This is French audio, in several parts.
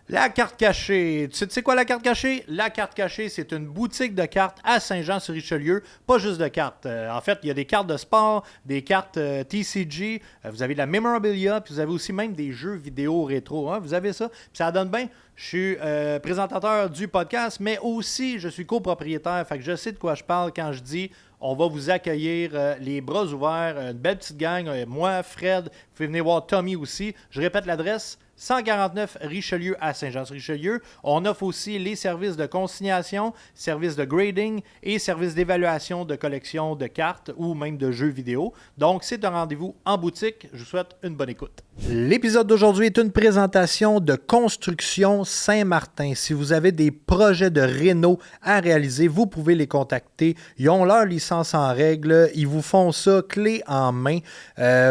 La carte cachée. Tu sais quoi la carte cachée? La carte cachée, c'est une boutique de cartes à Saint-Jean-sur-Richelieu. Pas juste de cartes. En fait, il y a des cartes de sport, des cartes TCG, vous avez de la memorabilia, puis vous avez aussi même des jeux vidéo rétro. Hein? Vous avez ça. Puis ça donne bien. Je suis présentateur du podcast, mais aussi je suis copropriétaire. Fait que je sais de quoi je parle quand je dis on va vous accueillir les bras ouverts, une belle petite gang. Moi, Fred, vous pouvez venir voir Tommy aussi. Je répète l'adresse. 149 Richelieu à Saint-Jean-sur-Richelieu. On offre aussi les services de consignation, services de grading et services d'évaluation de collection de cartes ou même de jeux vidéo. Donc, c'est un rendez-vous en boutique. Je vous souhaite une bonne écoute. L'épisode d'aujourd'hui est une présentation de Construction Saint-Martin. Si vous avez des projets de réno à réaliser, vous pouvez les contacter. Ils ont leur licence en règle. Ils vous font ça clé en main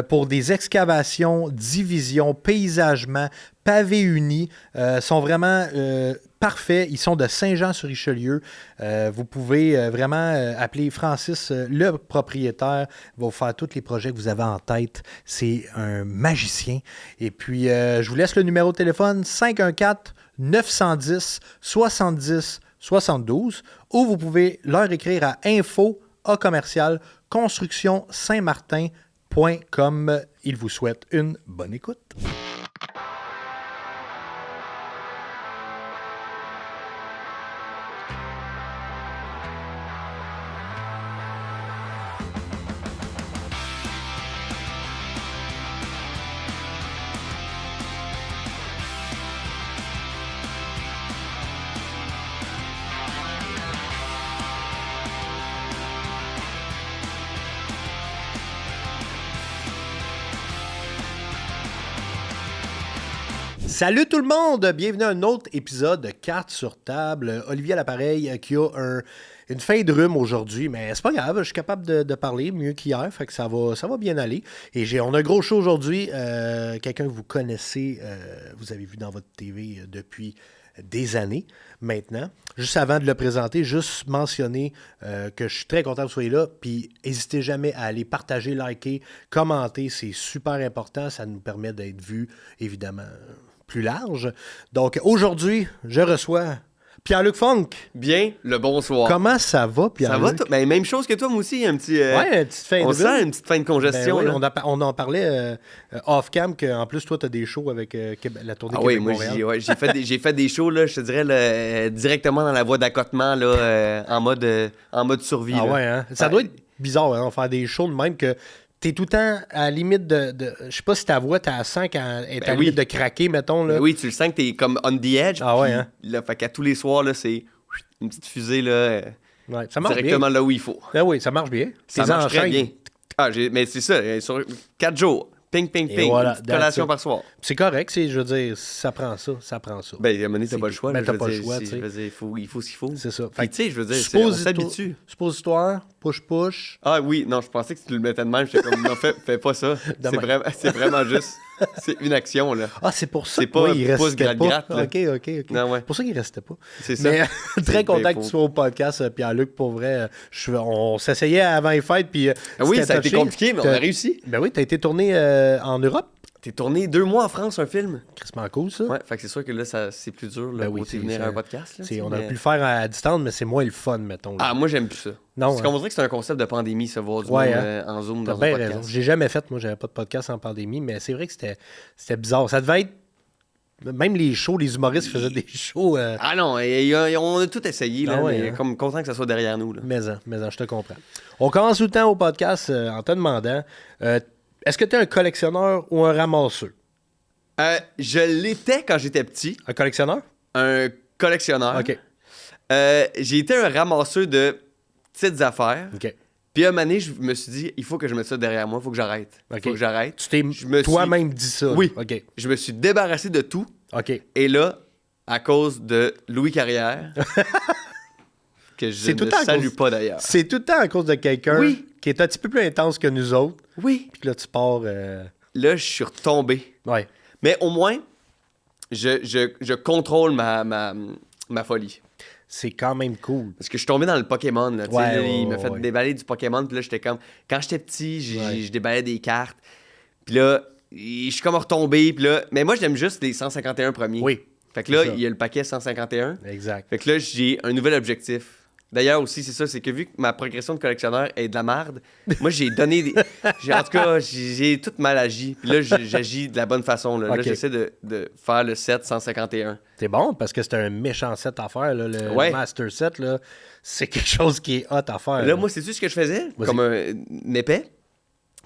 pour des excavations, divisions, paysagement, pavés unis, sont vraiment parfaits. Ils sont de Saint-Jean-sur-Richelieu. Vous pouvez vraiment appeler Francis, le propriétaire. Il va vous faire tous les projets que vous avez en tête. C'est un magicien. Et puis, je vous laisse le numéro de téléphone 514-910-70-72 ou vous pouvez leur écrire à info@constructionsaintmartin.com. Il vous souhaite une bonne écoute. Salut tout le monde! Bienvenue à un autre épisode de Cartes sur table. Olivier à l'appareil qui a une fin de rhume aujourd'hui, mais c'est pas grave, je suis capable de parler mieux qu'hier, fait que ça va bien aller. Et on a un gros show aujourd'hui, quelqu'un que vous connaissez, vous avez vu dans votre TV depuis des années maintenant. Juste avant de le présenter, juste mentionner que je suis très content que vous soyez là, puis n'hésitez jamais à aller partager, liker, commenter, c'est super important, ça nous permet d'être vus, évidemment, plus large. Donc, aujourd'hui, je reçois Pierre-Luc Funk. Bien, le bonsoir. Comment ça va, Pierre-Luc? Ça va, ben, même chose que toi, moi aussi, un petit... ouais, une petite fin de on sent une petite fin de congestion. Ben oui, on en parlait off-cam, qu'en plus, toi, tu as des shows avec la tournée Québec-Montréal. Ah oui, moi, j'ai fait des shows, là, je te dirais, là, directement dans la voie d'accotement, là, en mode survie. Ah là. ouais, hein? Ça doit être bizarre, hein, faire des shows de même que... T'es tout le temps à la limite de je sais pas si ta voix, t'as à 5 quand elle est à la limite de craquer, mettons. Là. Ben oui, tu le sens que t'es comme on the edge. Ah ouais, hein? Là, fait qu'à tous les soirs, là, c'est une petite fusée, là, ouais, ça marche directement bien. là où il faut. Ben oui, ça marche bien. Ça marche très bien. Ah, mais c'est ça, sur 4 jours. Ping, ping, ping. Voilà, collation par soir. C'est correct, je veux dire, ça prend ça. Ben, à un moment donné, t'as pas le choix. Ben, t'as pas le choix, tu sais. Il faut ce qu'il faut. C'est ça. Fait tu sais, je veux dire, on s'habitue. Suppositoire, push-push. Ah oui, non, je pensais que tu le mettais de même. J'étais comme, non, fais pas ça. C'est vraiment juste, c'est une action, là. Ah, c'est pour ça c'est pas il restait pas. gratte, là. OK. Non, ouais. Pour ça qu'il restait pas. C'est ça. Mais très content que tu sois au podcast, Pierre-Luc, pour vrai. On s'essayait avant les fêtes, puis oui, ça a été compliqué, mais on a réussi. Ben oui, t'as été tourné en Europe. T'es tourné 2 mois en France, un film. Crissement cool, ça. Ouais, fait que c'est sûr que là, c'est plus dur là, pour venir à un podcast. Là, on aurait pu le faire à distance, mais c'est moins le fun, mettons. Là. Ah, moi, j'aime plus ça. Non, parce qu'on dirait que c'est un concept de pandémie, se voir du monde en Zoom dans un podcast. Raison. J'ai jamais fait, moi, j'avais pas de podcast en pandémie, mais c'est vrai que c'était bizarre. Ça devait être... Même les shows, les humoristes faisaient des shows... Ah non, on a tout essayé, là, mais comme content que ça soit derrière nous. Là. Mais je te comprends. On commence tout le temps au podcast en te demandant, est-ce que tu es un collectionneur ou un ramasseur? Je l'étais quand j'étais petit. Un collectionneur? Un collectionneur. OK. J'ai été un ramasseur de petites affaires. OK. Puis à un moment donné, je me suis dit, il faut que je mette ça derrière moi, il faut que j'arrête. OK. Faut que j'arrête. Tu t'es toi-même dit ça? Oui. OK. Je me suis débarrassé de tout. OK. Et là, à cause de Louis Carrière, que je ne salue pas d'ailleurs. C'est tout le temps à cause de quelqu'un qui est un petit peu plus intense que nous autres. Oui. Puis là, tu pars... Là, je suis retombé. Ouais. Mais au moins, je contrôle ma folie. C'est quand même cool. Parce que je suis tombé dans le Pokémon. Là, il m'a fait ouais. déballer du Pokémon. Puis là, j'étais comme... Quand j'étais petit, je déballais des cartes. Puis là, je suis comme retombé. Puis là... Mais moi, j'aime juste les 151 premiers. Oui. Fait que là, C'est ça. il y a le paquet 151. Exact. Fait que là, j'ai un nouvel objectif. D'ailleurs aussi, c'est ça, c'est que vu que ma progression de collectionneur est de la merde, moi, j'ai donné des... en tout cas, j'ai tout mal agi. Puis là, j'agis de la bonne façon. Là, Ok. là j'essaie de faire le set 151. C'est bon, parce que c'est un méchant set à faire, là, le Ouais. Master Set, là. C'est quelque chose qui est hot à faire. Là, moi, sais-tu ce que je faisais? Vas-y. Comme un épais.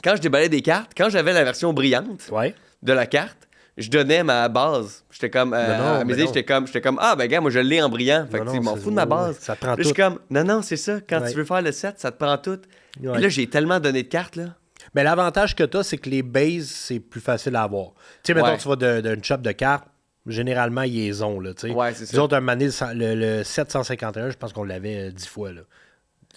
Quand je déballais des cartes, quand j'avais la version brillante Ouais. de la carte, je donnais ma base. J'étais comme, à mes mais non. j'étais comme, ah, ben, gars, moi, je l'ai en brillant. Fait que, Non, tu sais, non, m'en c'est- fous de ma ouais, base. ouais, ça te prend Là, je suis tout. comme, non, c'est ça. Quand Ouais. tu veux faire le set, ça te prend tout. Ouais. Puis là, j'ai tellement donné de cartes, là. Mais l'avantage que tu as, c'est que les bases, c'est plus facile à avoir. Tu sais, mettons, Ouais. tu vas d'une shop de cartes, généralement, ils ont, là, tu sais. Ouais, c'est ça. Nous autres, un moment donné, le 751, je pense qu'on l'avait 10 fois, là.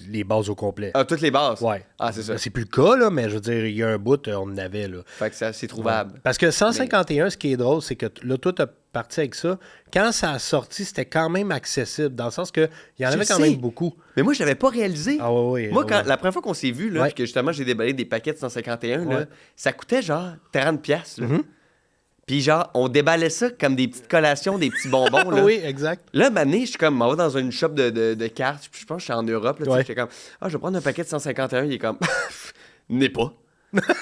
Les bases au complet. Ah, toutes les bases. Ouais. Ah, c'est ça. C'est plus le cas, là, mais je veux dire, il y a un bout, on en avait, là. Fait que c'est trouvable. Parce que 151, ce qui est drôle, c'est que là, toi, t'as parti avec ça. Quand ça a sorti, c'était quand même accessible, dans le sens que il y en Je avait quand sais. même beaucoup. Mais moi, je l'avais pas réalisé. Ah ouais, Moi, ouais. la première fois qu'on s'est vu, là, Ouais. puis que justement, j'ai déballé des paquets de 151, là, Ouais. ça coûtait genre 40$. Là. Mhm. Puis genre, on déballait ça comme des petites collations, des petits bonbons. Là. Oui, exact. Là, mané, je suis comme, on va dans une shop de cartes, je pense que je suis en Europe, là, tu sais, Ouais. j'étais comme, ah, je vais prendre un paquet de 151, il est comme, n'est pas.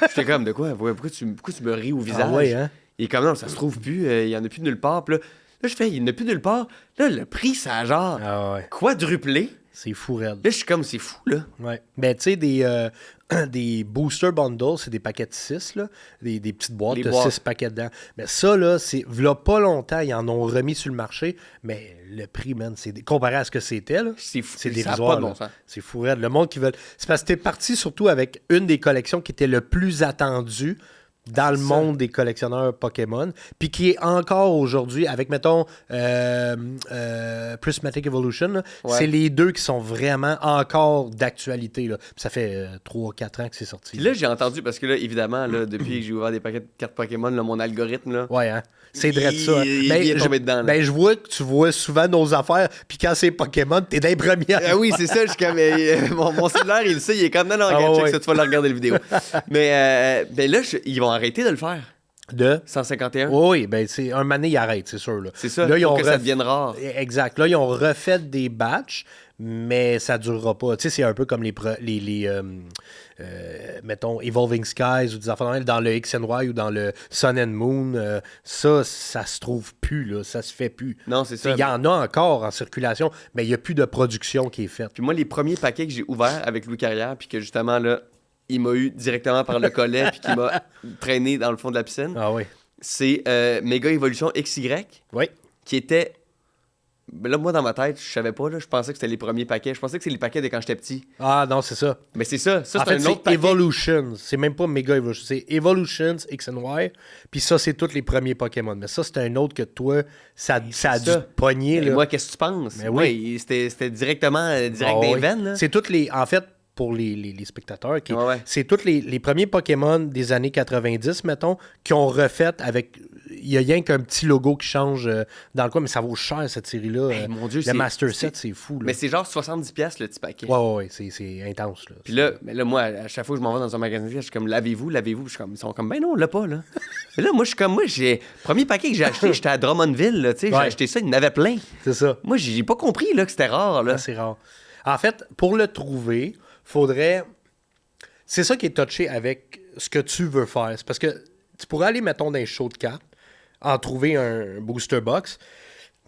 J'étais comme, de quoi? Pourquoi tu me ris au visage? Ah ouais, hein? Il est comme, non, ça se trouve plus, il y en a plus nulle part. Puis là, je fais, il n'y en a plus nulle part. Là, le prix, ça a genre Ah ouais. quadruplé. C'est fou, raide. Là, je suis comme, c'est fou, là. Ouais. Mais tu sais, des booster bundles, c'est des paquets de 6, là. Des petites boîtes Les de boîtes. 6 paquets dedans. Mais ça, là, c'est. V'là pas longtemps, ils en ont remis sur le marché. Mais le prix, man, comparé à ce que c'était, là. C'est fou. C'est Ça a dérisoire. pas de bon là. sens. C'est fou, raide. Le monde qui veut. C'est parce que t'es parti surtout avec une des collections qui était le plus attendue dans le C'est ça. monde des collectionneurs Pokémon, puis qui est encore aujourd'hui, avec, mettons, Prismatic Evolution, là, Ouais. c'est les deux qui sont vraiment encore d'actualité. Là. Puis ça fait 3-4 ans que c'est sorti. Puis là, j'ai entendu, parce que là, évidemment, là, depuis que j'ai ouvert des paquets de cartes Pokémon, là, mon algorithme, là. Ouais, hein? C'est vrai de ça. Hein. Il Ben, est tombé dedans, là. ben, je vois que tu vois souvent nos affaires, puis quand c'est Pokémon, t'es dans les premières. Ah oui, c'est ça, je suis comme, mon cellulaire, il le sait, il est comme, non, Ah regarde, check ouais. ça, tu vas le regarder la vidéo. Mais ben là, ils vont arrêter de le faire. De? 151. Oui, ben, c'est un mané, il arrête, c'est sûr. Là. C'est ça, Là, ils pour ont que ça devienne rare. Exact. Là, ils ont refait des batchs, mais ça durera pas. Tu sais, c'est un peu comme mettons, Evolving Skies ou des affaires dans le X and Y ou dans le Sun and Moon. Ça se trouve plus, là. Ça se fait plus. Non, c'est ça. Il y en a encore en circulation, mais il n'y a plus de production qui est faite. Puis moi, les premiers paquets que j'ai ouverts avec Louis Carrière, puis que justement, là, il m'a eu directement par le collet, puis qui m'a traîné dans le fond de la piscine, Ah oui. c'est Mega Evolution XY, Oui. qui était. Ben là, moi, dans ma tête, je savais pas, là, je pensais que c'était les premiers paquets. Je pensais que c'est les paquets de quand j'étais petit. Ah non, c'est ça. Mais c'est ça. Ça, En c'est fait, un autre c'est paquet. Evolutions. C'est même pas Mega Evolution. C'est Evolutions X and Y. Puis ça, c'est tous les premiers Pokémon. Mais ça, c'est un autre que toi, ça a dû ça. te pogner. Et Là. moi, qu'est-ce que tu penses? Mais Moi, oui. c'était directement direct Ah dans les oui. veines, là. C'est toutes les. En fait, pour les spectateurs, Ouais, ouais. c'est tous les premiers Pokémon des années 90, mettons, qui ont refait avec. Il y a rien qu'un petit logo qui change dans le coin, mais ça vaut cher cette série-là. Hey, mon Dieu, le c'est- Master c'est- Set, c'est fou. Là. Mais c'est genre 70$ le petit paquet. Ouais, c'est intense. Là. Puis là, mais là, moi, à chaque fois que je m'en vais dans un magasin, je suis comme, lavez-vous. Puis je suis comme, ils sont comme, ben non, on l'a pas, là. Mais là, moi, je suis comme, premier paquet que j'ai acheté, j'étais à Drummondville, là, tu sais, j'ai Ouais. acheté ça, il y en avait plein. C'est ça. Moi, j'ai pas compris, là, que c'était rare, là. Ah, c'est rare. En fait, pour le trouver, faudrait. C'est ça qui est touché avec ce que tu veux faire. C'est parce que tu pourrais aller, mettons, dans les shows de cartes, en trouver un booster box.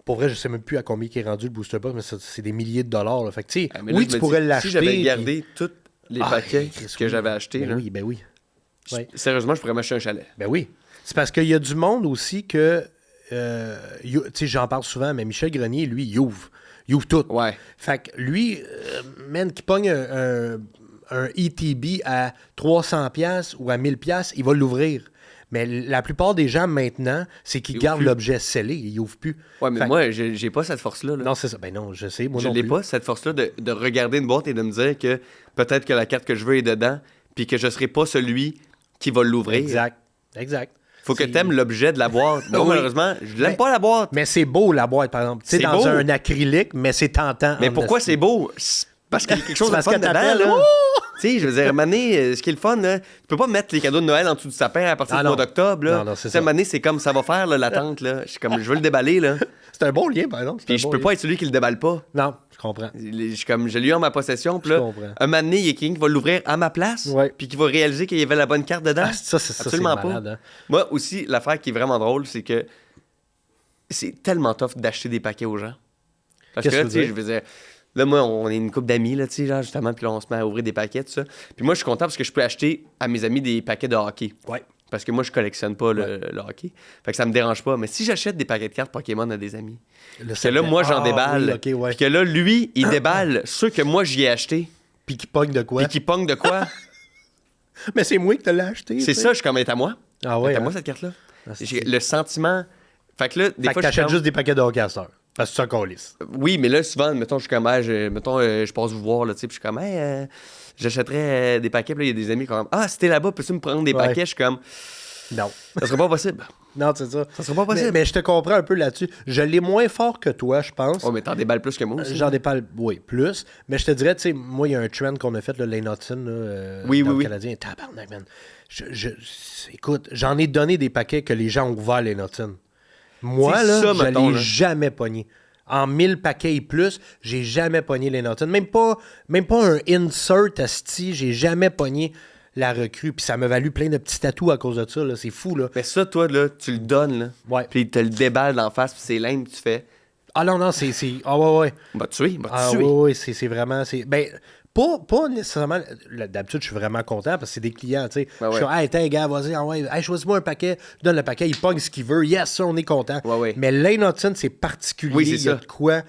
Pour vrai, je sais même plus à combien il est rendu le booster box, mais c'est des milliers de dollars. Là. Fait que, tu sais, Ah, mais là, oui, je tu me pourrais dis, l'acheter. Si j'avais puis- gardé tous les Ah, paquets Chris, que oui. j'avais achetés, Ben là, oui, ben oui. Ouais. sérieusement, je pourrais m'acheter un chalet. Ben oui. C'est parce qu'il y a du monde aussi que. Tu sais, j'en parle souvent, mais Michel Grenier, lui, il ouvre. Il ouvre tout. Ouais. Fait que lui, man, qui pogne un ETB à 300$ ou à 1000$, il va l'ouvrir. Mais la plupart des gens, maintenant, c'est qu'ils Ils gardent ouvrent plus. l'objet scellé. Ils ouvrent plus. Ouais, mais Fait que- moi, j'ai pas cette force-là, là. Non, c'est ça. Ben non, je sais. Moi Je non l'ai plus. pas, cette force-là, de regarder une boîte et de me dire que peut-être que la carte que je veux est dedans, puis que je serai pas celui qui va l'ouvrir. Exact. Faut que C'est- t'aimes l'objet de la boîte. Moi, Oui. malheureusement, je l'aime Mais- pas la boîte. Mais c'est beau, la boîte, par exemple. Tu sais, C'est dans beau. un acrylique, mais c'est tentant. Mais en pourquoi esti. c'est beau? Parce qu'il y a quelque chose de Parce fun que dedans, t'appelles, là. oh! Tu sais, je veux dire, à un moment donné, ce qui est le fun, là, tu peux pas mettre les cadeaux de Noël en dessous du sapin à partir Ah du mois non. d'octobre, là. Non, c'est Tu sais, ça. à un moment donné, c'est comme ça va faire, là, l'attente, là. Je suis comme, je veux le déballer, là. C'est un bon lien, par exemple. Puis je peux pas être celui qui le déballe pas. Non, je comprends. Je suis comme, je l'ai eu en ma possession, puis Je là, comprends. un moment donné, il y a quelqu'un qui va l'ouvrir à ma place, Ouais. puis qui va réaliser qu'il y avait la bonne carte dedans. Ah, ça, c'est Absolument pas. malade, hein. Moi aussi, l'affaire qui est vraiment drôle, c'est que c'est tellement tough d'acheter des paquets aux gens. Parce que Qu'est-ce là, que tu tu sais, veux je veux dire, là, moi, on est une couple d'amis, là, tu sais, genre, justement, puis là, on se met à ouvrir des paquets, tout ça. Puis moi, je suis content parce que je peux acheter à mes amis des paquets de hockey. Ouais. Parce que moi, je collectionne pas le hockey. Fait que ça me dérange pas. Mais si j'achète des paquets de cartes Pokémon à des amis, que là, moi, j'en déballe, Oui, ok, ouais. puis que là, lui, il déballe ceux que moi, j'y ai acheté, Puis qui pogne de quoi? puis qui pogne de quoi, Mais c'est moi qui te l'ai acheté. c'est tu sais. ça, je suis comme, elle est à moi. Ah Elle ouais. est à hein. moi, cette carte-là. Ah, c'est- J'ai le sentiment... Fait que là, des Fait fois, que je suis t'achètes comme- juste des paquets de hockey à cette heure. Parce que c'est ça qu'on lisse. Oui, mais là, souvent, mettons, je suis comme, je passe vous voir, là, tu sais, puis je suis comme, hey, j'achèterais des paquets, puis là, il y a des amis qui sont comme, ah, si t'es là-bas, peux-tu me prendre des Ouais. paquets? Je suis comme, Non. ça serait pas possible. Non, c'est ça. Ça serait pas possible. Mais je te comprends un peu là-dessus. Je l'ai moins fort que toi, je pense. Oh, mais t'en déballes plus que moi aussi. J'en déballe, oui, plus. Mais je te dirais, tu sais, moi, il y a un trend qu'on a fait, le Lane Hudson, là, Oui, dans oui, le oui. Canadien. Tabarnak, man. Écoute, j'en ai donné des paquets que les gens ont ouverts, Lane Hudson. Moi, C'est là, ça, je mettons, l'ai là. jamais pogné. En 1000 paquets et plus, j'ai jamais pogné Lane Hudson. Même pas un insert asti, j'ai jamais pogné la recrue. Puis ça m'a valu plein de petits tatous à cause de ça, là. C'est fou, là. Mais ça, toi, là, tu le donnes, là. Ouais. Puis il te le déballe d'en face, puis c'est l'âme que tu fais. Ah non, non, c'est... Ah ouais, ouais. Va te tuer, va te Ah tuer. oui, oui, c'est vraiment... Ben, pas nécessairement... D'habitude, je suis vraiment content parce que c'est des clients, tu sais. Ben Je suis ouais. comme, hey, t'es gars, vas-y, ah ouais, hey, choisis-moi un paquet, je donne le paquet, il pogne ce qu'il veut. Yes, ça, on est content. Ouais, ouais. Mais Lane Hudson, c'est particulier. Oui, c'est il y a ça. de quoi...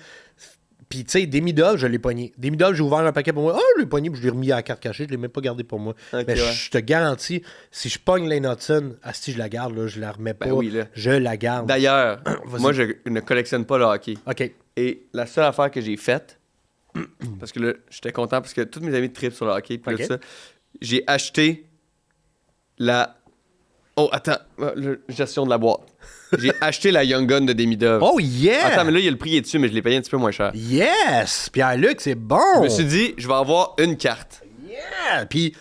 Puis, tu sais, Demidov, je l'ai pogné. Demidov, j'ai ouvert un paquet pour moi. Ah, je l'ai pogné, puis je l'ai remis à la carte cachée. Je l'ai même pas gardé pour moi. Ok, Mais ouais. je te garantis, si je pogne Lane Hudson, si je la garde, là, je la remets pas. Ben oui, là. Je la garde. D'ailleurs, Vas-y. moi, je ne collectionne pas le hockey. OK. Et la seule affaire que j'ai faite, parce que là, j'étais content parce que tous mes amis tripent sur le hockey, puis Ok. tout ça, j'ai acheté la... Oh, attends, gestion de la boîte. J'ai acheté la Young Gun de Demidov. Oh, yeah! Attends, mais là, il y a le prix est dessus, mais je l'ai payé un petit peu moins cher. Yes! Pierre-Luc, c'est bon! Je me suis dit, je vais avoir une carte. Yeah! Puis,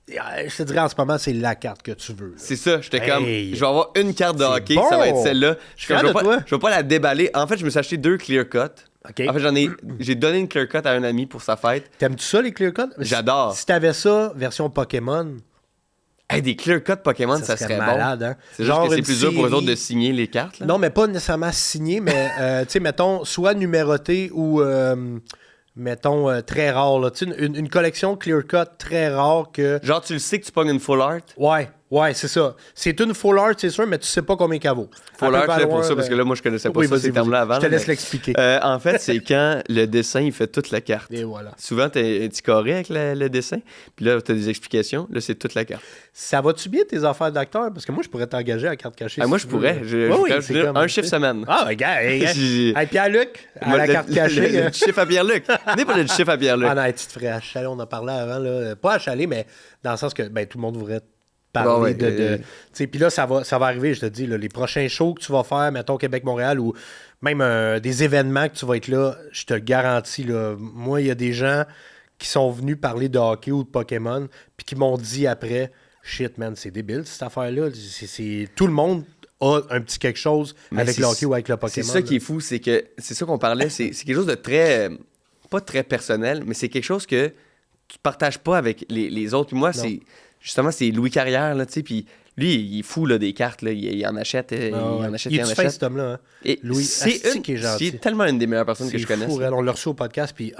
je te dirais en ce moment, c'est la carte que tu veux. là. C'est ça, j'étais Hey! comme, je vais avoir une carte de C'est hockey, bon! ça va être celle-là. Je suis Comme, fier de toi. je vais pas la déballer. En fait, je me suis acheté 2 clear cut. OK. En fait, j'ai donné une clear cut à un ami pour sa fête. T'aimes-tu ça, les clear cuts? J'adore. Si t'avais ça, version Pokémon, Hey, des clear cut Pokémon, ça serait malade, bon. hein? C'est juste Genre que c'est une plus dur pour eux série- autres de signer les cartes. Là. Non, mais pas nécessairement signé, mais, tu sais, mettons, soit numéroté ou, mettons, très rare. Là. Tu sais, une collection clear cut très rare que... Genre, tu le sais que tu pognes une full art. Ouais, c'est ça. C'est une full art, c'est sûr, mais tu sais pas combien qu'elle vaut. Full Elle art, peut là, valoir, pour ça, parce que là, moi, je connaissais pas oui, ça, vas-y, ces termes-là avant. Je te là, laisse mais- l'expliquer. En fait, c'est quand le dessin, il fait toute la carte. Et voilà. Souvent, t'as un petit carré avec le dessin, puis là, t'as des explications. Là, c'est toute la carte. Ça va-tu bien tes affaires d'acteur? Parce que moi, je pourrais t'engager à la carte cachée. Ah, si moi, tu je veux. pourrais. Oui, Je c'est donne comme, un tu chiffre sais. semaine. Ah, regarde, hey, J'ai- hey, Pierre-Luc, à Moi, la carte cachée. Le chiffre à Pierre-Luc. N'est pas le chiffre à Pierre-Luc. Ah non, tu te ferais à chalet, on en parlait avant. Là. Pas à chalet, mais dans le sens que ben, tout le monde voudrait parler Bon, ouais, de tu sais, puis là, ça va arriver, je te dis, là, les prochains shows que tu vas faire, mettons Québec-Montréal, ou même des événements que tu vas être là, je te le garantis. Là, moi, il y a des gens qui sont venus parler de hockey ou de Pokémon, puis qui m'ont dit après, shit, man, c'est débile cette affaire-là. Tout le monde a un petit quelque chose Mais avec c'est- le hockey ou avec le Pokémon. C'est ça qui est fou, c'est que c'est ça qu'on parlait, c'est quelque chose de très, pas très personnel, mais c'est quelque chose que tu partages pas avec les autres. Puis moi, c'est justement, c'est Louis Carrière, là, tu sais, puis lui, il est fou là, des cartes, là, il en achète, il en achète, Il il en est fin, achète. cet homme-là. Hein? Et Louis, c'est asti qui est gentil. c'est tellement une des meilleures personnes que je C'est connaisse. fou, on l'a reçu au podcast, puis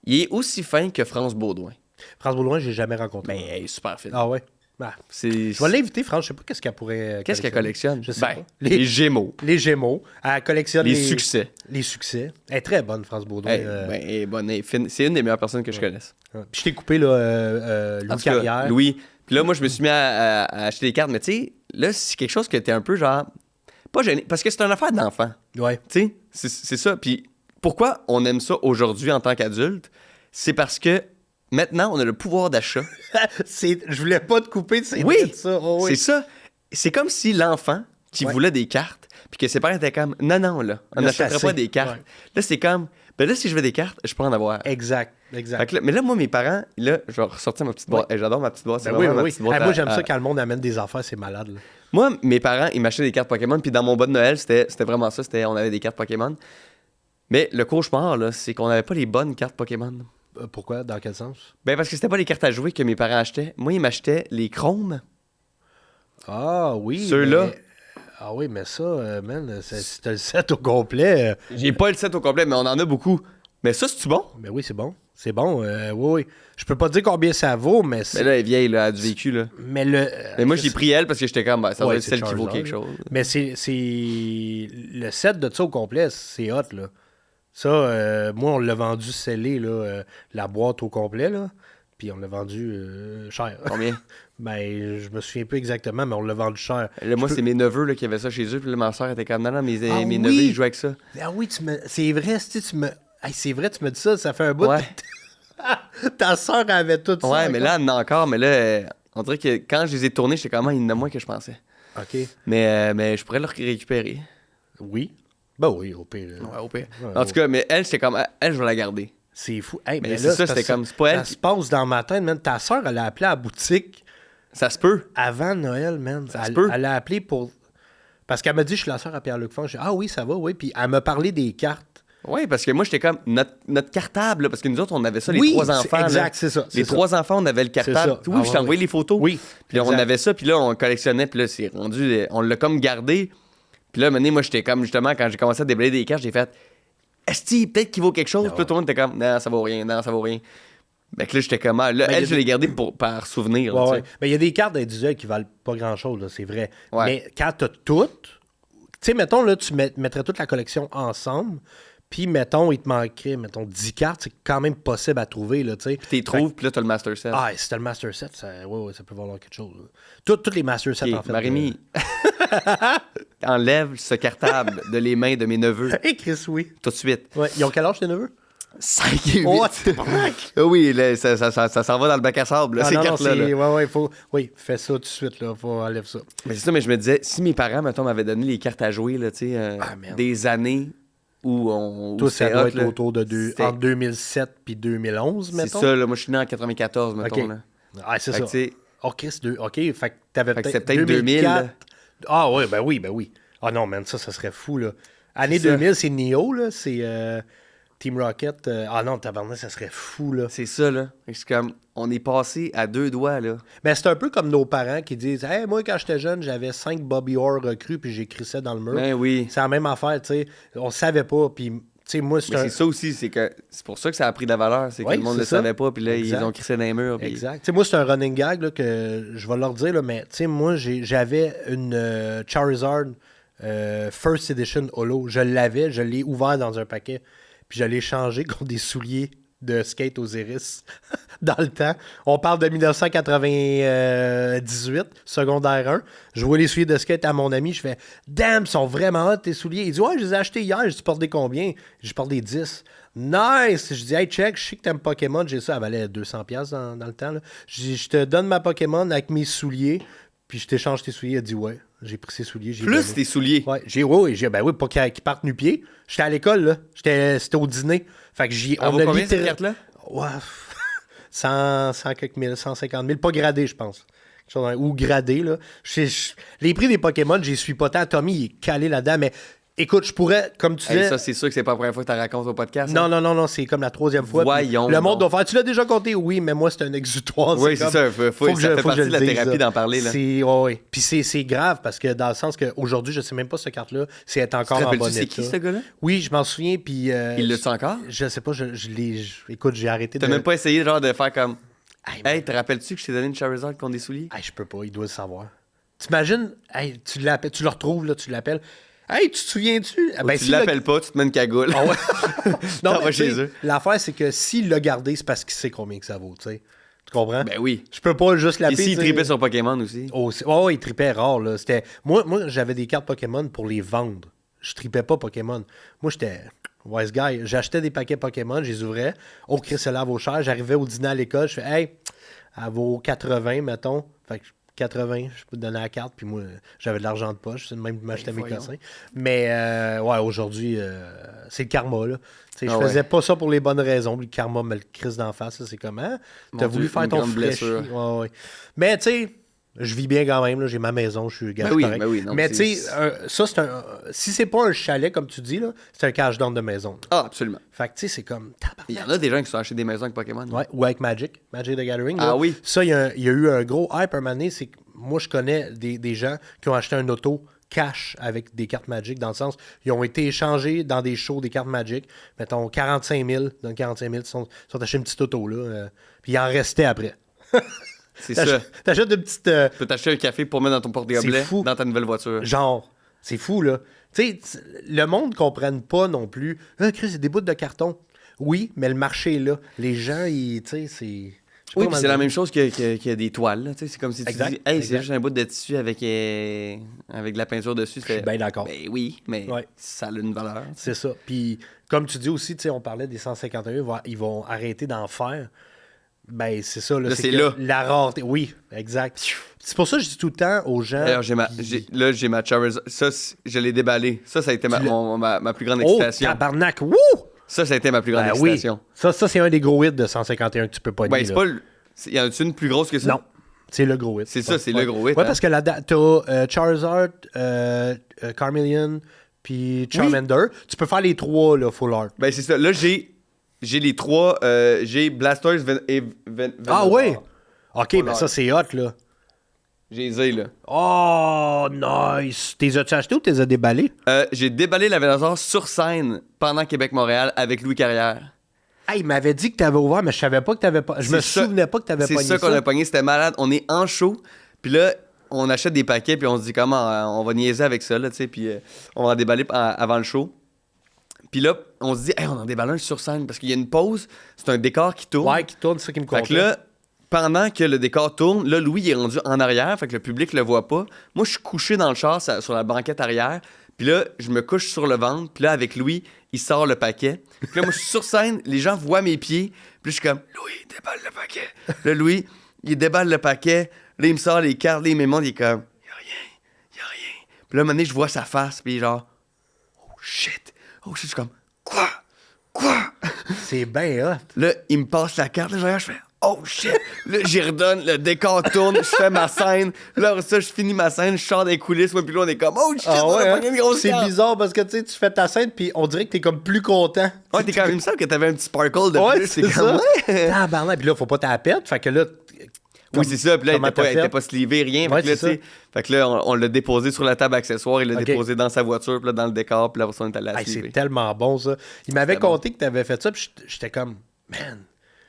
Il est aussi fin que France Baudouin. France Baudouin, j'ai jamais rencontré. Ben, elle est super fine. Ah ouais? Ben, C'est- je vais l'inviter, France. Je sais pas qu'est-ce qu'elle pourrait. Qu'est-ce qu'elle collectionne? Je sais Ben, pas. les Gémeaux, Les Gémeaux. Elle collectionne les succès. Les succès. Elle est très bonne, France Baudouin. Ben, elle est bonne, elle est fine. C'est une des meilleures personnes que je connaisse. Puis je t'ai coupé, là, En Louis tout cas, Carrière. Louis. Puis là, moi, je me suis mis à acheter des cartes. Mais tu sais, là, c'est quelque chose que t'es un peu genre... Pas gêné. Parce que c'est une affaire d'enfant. Ouais. Tu sais, c'est ça. Puis pourquoi on aime ça aujourd'hui en tant qu'adulte? C'est parce que maintenant, on a le pouvoir d'achat. Je voulais pas te couper, c'est Oui, vrai de ça. Oh, oui. c'est ça. C'est comme si l'enfant qui Ouais. voulait des cartes, Puis que ses parents étaient comme, non, là, on Là, c'est n'achètera assez. pas des cartes. Ouais. Là, c'est comme, ben là, si je veux des cartes, je peux en avoir. Exact. Fait que là, mais là, moi, mes parents, là, je vais ressortir ma petite boîte. J'adore ma petite boîte. C'est Ben oui, vraiment ma oui. petite boîte Moi, j'aime à- ça quand le monde amène des affaires, c'est malade. Là. Moi, mes parents, ils m'achetaient des cartes Pokémon, puis dans mon bas de Noël, c'était vraiment ça, on avait des cartes Pokémon. Mais le cauchemar, là, c'est qu'on n'avait pas les bonnes cartes Pokémon. Pourquoi? Dans quel sens? Ben parce que c'était pas les cartes à jouer que mes parents achetaient. Moi, ils m'achetaient les chromes. Ah oui. Ceux-là. Mais... Ah oui, mais ça, man, si t'as le set au complet... J'ai pas le set au complet, mais on en a beaucoup. Mais ça, c'est-tu bon? Mais oui, c'est bon. C'est bon, oui, oui. Je peux pas dire combien ça vaut, mais Mais c'est... là, elle est vieille, là, elle a du vécu, là. Mais le... Mais moi, j'ai pris elle parce que j'étais comme, ben, ça doit Ouais, être c'est celle qui vaut Charizard, quelque là. chose. Mais c'est... Le set de ça au complet, c'est hot, là. Ça, moi, on l'a vendu scellé, là, la boîte au complet, là. Puis on l'a vendu cher. Combien? Ben, je me souviens plus exactement, mais on l'a vendu cher. Là, moi, c'est mes neveux là, qui avaient ça chez eux. Puis là, ma soeur était comme, non, mes Ah mes oui! neveux, ils jouaient avec ça. Ah oui, c'est vrai, tu me... Hey, c'est vrai, tu me dis ça fait un bout. Ouais. Ta soeur avait tout ça. Ouais, mais encore. là, elle en a encore. Mais là, on dirait que quand je les ai tournés, j'étais comme, il y en a moins que je pensais. OK. Mais je pourrais le récupérer. Oui. Ben oui, au pire. Ouais, au pire. Ouais, En tout cas, mais elle, c'était comme, elle, je vais la garder. C'est fou. Hey, Mais mais c'est là, ça, c'était parce que comme, c'est pas elle Ça qui- se passe dans ma tête, man. Ta soeur, elle a appelé à la boutique Ça se peut. avant Noël, man. Ça se elle, peut. elle a appelé pour... Parce qu'elle m'a dit, je suis la soeur à Pierre-Luc Funk. J'ai dit, ah oui, ça va, oui. Puis elle m'a parlé des cartes. Oui, parce que moi, j'étais comme, notre cartable, là, parce que nous autres, on avait ça, les Oui, trois c'est enfants. là. exact, c'est ça, c'est Les ça. trois enfants, on avait le cartable. ça. Oui, Ah, je t'ai ouais, envoyé les photos. Oui, Puis là, on exact. avait ça, puis là, on collectionnait, puis là, c'est rendu, on l'a comme gardé. Puis là, maintenant, moi, j'étais comme, justement, quand j'ai commencé à déballer des cartes, j'ai fait, est-ce peut-être qu'il vaut quelque chose? Puis là, tout le monde était comme, non, ça vaut rien, non, ça vaut rien. Ben que là, j'étais comme, ah, là, Ben, elle, y a je l'ai gardée par souvenir. Ouais, là, tu ouais. sais. Mais il y a des cartes individuelles qui valent pas grand-chose, là, c'est vrai. Ouais. Mais quand t'as toutes, tu sais, mettons, là, tu mettrais toute la collection ensemble, puis, mettons, il te manquerait, mettons, 10 cartes, c'est quand même possible à trouver, là, tu sais. Puis t'es trouves, puis là, t'as le Master Set. Ah, si t'as le Master Set, ça peut valoir quelque chose. Là. Toutes les Master Sets, Ok, en fait. Marémi, enlève ce cartable de les mains de mes neveux, Hé, Chris, oui. tout de suite. Ouais. Ils ont quel âge, tes neveux? 5 et 8. Oh, tabarnak! Ah oui, là, ça s'en va dans le bac à sable, là, Ah, ces non, non, cartes-là. là. Ouais, faut... Oui, fais ça tout de suite, là. Faut enlève ça. Mais c'est ça, mais je me disais, si mes parents, mettons, m'avaient donné les cartes à jouer, là, tu sais, merde. des années où on. Toi, où ça c'était doit hot, être là, autour de c'était- entre 2007 puis 2011, C'est mettons. ça, là, moi, je suis né en 94, mettons, OK. là. Ah, c'est Fait ça. que, tu sais, Oh, Chris, OK, fait que t'avais Fait que peut-être... c'est peut-être 2000, là. Ah, ouais, ben oui, ben oui. Ah non, man, ça serait fou, là. Année C'est ça. 2000, c'est Neo, là, c'est Team Rocket. Ah non, tabarnak, ça serait fou, là. c'est ça, là. Fait que c'est comme, on est passé à 2 doigts, là. Mais c'est un peu comme nos parents qui disent « Hey, moi, quand j'étais jeune, j'avais 5 Bobby Orr recrues, puis j'écris ça dans le mur. Ben oui. C'est la même affaire, tu sais. On savait pas, puis, tu sais, moi, c'est Mais un... c'est ça aussi, c'est que c'est pour ça que ça a pris de la valeur, c'est que Ouais, le monde ne c'est le ça. savait pas, puis là, Exact. ils ont crissé dans les murs. Puis... Exact. Tu sais, moi, c'est un running gag là, que je vais leur dire, là, mais tu sais, moi, j'avais une Charizard First Edition Holo. Je l'avais, je l'ai ouvert dans un paquet, puis je l'ai changé contre des souliers de skate aux iris dans le temps. On parle de 1998, secondaire 1. Je vois les souliers de skate à mon ami, je fais « Damn, ils sont vraiment hot tes souliers. » Il dit « Ouais, je les ai achetés hier. » Je dis « Tu portes des combien? » Je porte des 10. Nice! Je dis, hey, check, je sais que t'aimes Pokémon, j'ai ça, elle valait 200$ dans le temps. Là. Je dis, je te donne ma Pokémon avec mes souliers, puis je t'échange tes souliers. Elle dit, ouais, j'ai pris ses souliers. J'ai Plus donné. tes souliers. Ouais, ben oui, pas qu'ils partent nu-pieds. J'étais à l'école, là. C'était au dîner. Fait que Elle vaut combien cette carte-là? Ouais, 100 quelques mille, 150 000, pas gradé, je pense. Ou gradé, là. Les prix des Pokémon, j'y suis pas tant. Tommy, il est calé là-dedans, mais écoute, je pourrais, comme tu Hey, disais... ça, c'est sûr que c'est pas la première fois que tu racontes au podcast. Non, hein? non, c'est comme la 3e fois. Voyons Le monde donc. doit faire. Tu l'as déjà compté? Oui, mais moi, c'est un exutoire. Oui, c'est comme- ça. Ça fait partie de la le dise, thérapie là. d'en parler. Là. Ouais. Puis c'est grave parce que dans le sens qu'aujourd'hui, je sais même pas cette carte-là, si elle est Tu encore te en rappelles-tu bon c'est état. qui, ce gars-là? Oui, je m'en souviens. Puis. Il l'a-tu encore? Je sais pas, écoute, j'ai arrêté T'as de. même pas essayé genre de faire comme. Hey, Hey, te rappelles-tu que je t'ai donné une Charizard contre des souliers? Hey, je peux pas, il doit le savoir. T'imagines, hey, tu le retrouves, là, tu l'appelles. Hey, tu te souviens-tu? Ah, Ou ben, tu s'il l'a- l'appelles pas, tu te mets une cagoule. Ah ouais. T'en mais vas tu sais, chez eux. L'affaire, c'est que s'il l'a gardé, c'est parce qu'il sait combien que ça vaut, tu sais. Tu comprends? Ben oui. Je peux pas juste l'appeler. Ici, il tu sais. tripait sur Pokémon aussi. Oh, il tripait rare, là. C'était... Moi, j'avais des cartes Pokémon pour les vendre. Je tripais pas Pokémon. Moi, j'étais wise guy. J'achetais des paquets Pokémon, je les ouvrais. Oh, Chris, celle-là vaut cher. J'arrivais au dîner à l'école, je fais, hey, elle vaut 80, mettons. Fait que 80, je peux te donner la carte, puis moi, j'avais de l'argent de poche, c'est même m'acheter mes voyons. cossins. Mais ouais, aujourd'hui, c'est le karma, là. Tu sais, je Ah faisais ouais. pas ça pour les bonnes raisons, puis le karma me le crisse d'en face, là, c'est comment? T'as Mon voulu Dieu, faire une ton grande fraîche. blessure. Ouais, ouais. Mais tu sais, je vis bien quand même, là, j'ai ma maison, je suis Ben oui, correct. ben oui, non, mais c'est- tu sais, ça, c'est un. Si c'est pas un chalet, comme tu dis, là, c'est un cash down de maison. Là. Ah, absolument. Fait que tu sais, c'est comme. Il y en a des gens qui sont achetés des maisons avec Pokémon. Ouais, ou avec Magic the Gathering. Ah là. oui. Ça, il y a eu un gros hype un moment donné, c'est que moi, je connais des gens qui ont acheté un auto cash avec des cartes Magic, dans le sens, ils ont été échangés dans des shows des cartes Magic, mettons 45 000, dans 45 000, ils sont achetés une petite auto, là, puis il en restait après. C'est ça. T'achètes de petites... Tu peux t'acheter un café pour mettre dans ton porte-gobelet C'est fou. dans ta nouvelle voiture. genre, c'est fou, là. Tu sais, le monde ne comprenne pas non plus. Ah, Chris, c'est des bouts de carton. Oui, mais le marché est là. Les gens, ils, tu sais, c'est... je sais pas Oui, comment puis c'est dire. la même chose que des toiles. Là, tu sais, c'est comme si tu Exact, dis, hey, c'est exact. juste un bout de tissu avec de la peinture dessus. Je suis bien d'accord. Ben oui, mais Ouais. ça a une valeur. C'est ça. Puis, comme tu dis aussi, tu sais, on parlait des 151, ils vont arrêter d'en faire. Ben, c'est ça. Là, Là, c'est que là. La rareté. Oui, exact. C'est pour ça que je dis tout le temps aux gens. D'ailleurs, puis- j'ai ma Charizard. Ça, je l'ai déballé. Ça a été ma plus grande Oh, excitation. tabarnak! Wouh! Ça a été ma plus grande Ben oui. excitation. Ça, c'est un des gros hits de 151 que tu peux pas Ben, nier, c'est là. pas le. Y en a-tu une plus grosse que ça? Non. C'est le gros hit. C'est ça, c'est Ouais. le gros hit, Ouais, hein. parce que t'as Charizard, Charmeleon, puis Charmander. Tu peux faire les trois, là, full art. Ben, c'est ça. Là, j'ai les trois. J'ai Blastoise et Ah Venusaur. ouais? Ok, Full ben art. ça, c'est hot, là. J'ai les ai, là. Oh, nice! T'es as-tu acheté ou t'es as déballé? J'ai déballé la Venusaur sur scène pendant Québec-Montréal avec Louis Carrière. Ah, il m'avait dit que t'avais ouvert, mais je savais pas que t'avais pas. Je me C'est ça. souvenais pas que t'avais C'est pas ça qu'on a pogné, c'était malade. On est en show, puis là, on achète des paquets, puis on se dit comment on va niaiser avec ça, là, tu sais, puis on va en déballer avant le show. Puis là, on se dit, hey, on en déballe un sur scène, parce qu'il y a une pause, c'est un décor qui tourne. Ouais, qui tourne, c'est ça qui me Fait compte. que là, pendant que le décor tourne, là, Louis il est rendu en arrière, fait que le public le voit pas. Moi, je suis couché dans le char, sur la banquette arrière, puis là, je me couche sur le ventre, puis là, avec Louis, il sort le paquet. Puis là, moi, je suis sur scène, les gens voient mes pieds, puis je suis comme, Louis, déballe le paquet. Là, Louis, il déballe le paquet, là, il me sort les cartes, là, il me montre, il est comme, y a rien. Puis là, un moment donné, je vois sa face, puis genre, oh shit, je suis comme, quoi? C'est bien hot. Là, il me passe la carte, là, je regarde, je fais oh shit! Là, j'y redonne, le décor tourne, je fais ma scène. Là, après ça, je finis ma scène, je sors des coulisses, moi, puis là, on est comme oh shit! Ah on a ouais, pogné une grosse c'est carte. bizarre parce que tu sais, tu fais ta scène puis on dirait que t'es comme plus content. Ouais, t'es quand même ça que t'avais un petit sparkle de Ouais, plus. c'est comme ça. ouais. Tabarnak, puis là, faut pas t'en perdre. Fait que là. Oui, c'est ça. Puis là, il comment était t'as pas, il fait? était pas slivé, rien. Ouais, Fait que là, c'est ça. tu sais, fait que là, on l'a déposé sur la table accessoire, il l'a Ok. déposé dans sa voiture, puis là, dans le décor, puis là, on est allé à Hey, c'est sliver. tellement bon, ça. Il m'avait C'était bon. conté que t'avais fait ça, puis j'étais comme, man,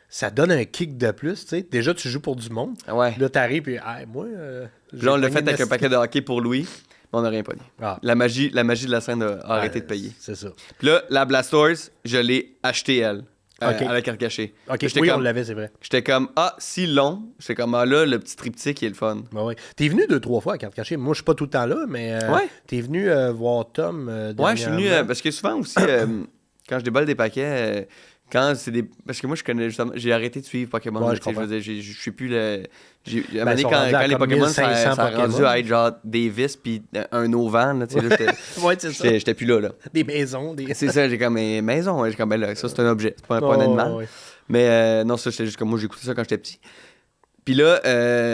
ça donne un kick de plus, tu sais. Déjà, tu joues pour du monde. Ouais. Là, t'arrives, puis, hey, moi. Puis là, on l'a fait avec un paquet de hockey pour Louis, mais on n'a rien pogné. Ah. La magie de la scène a arrêté de payer. C'est ça. Puis là, la Blastoise, je l'ai achetée, elle, Ok. à la carte cachée. Ok, J'étais oui, comme, on l'avait, c'est vrai. J'étais comme, si long. J'étais comme, là, le petit triptyque, il est le fun. Ouais, ouais. T'es venu 2-3 fois à carte cachée. Moi, je suis pas tout le temps là, mais Ouais. t'es venu voir Tom. Ouais, je suis venu, dernièrement. parce que souvent aussi, quand je déballe des paquets, quand c'est des. Parce que moi, je connais justement. J'ai arrêté de suivre Pokémon. Ouais, tu je sais, comprends. veux dire, je suis plus le. À un moment Ben, donné, ils sont quand, rendus à quand les comme Pokémon, 1500 ça a rendu Pokémon. à être genre des vis puis un auvent, là, tu sais, là, Ouais, c'est ça. j'étais plus là. Des maisons, des. C'est ça, j'ai comme, mais maison, j'ai comme, ben là, ça, c'est un objet, c'est pas un Ouais, animal. ouais. Mais non, ça, j'étais juste comme moi, j'écoutais ça quand j'étais petit. Puis là,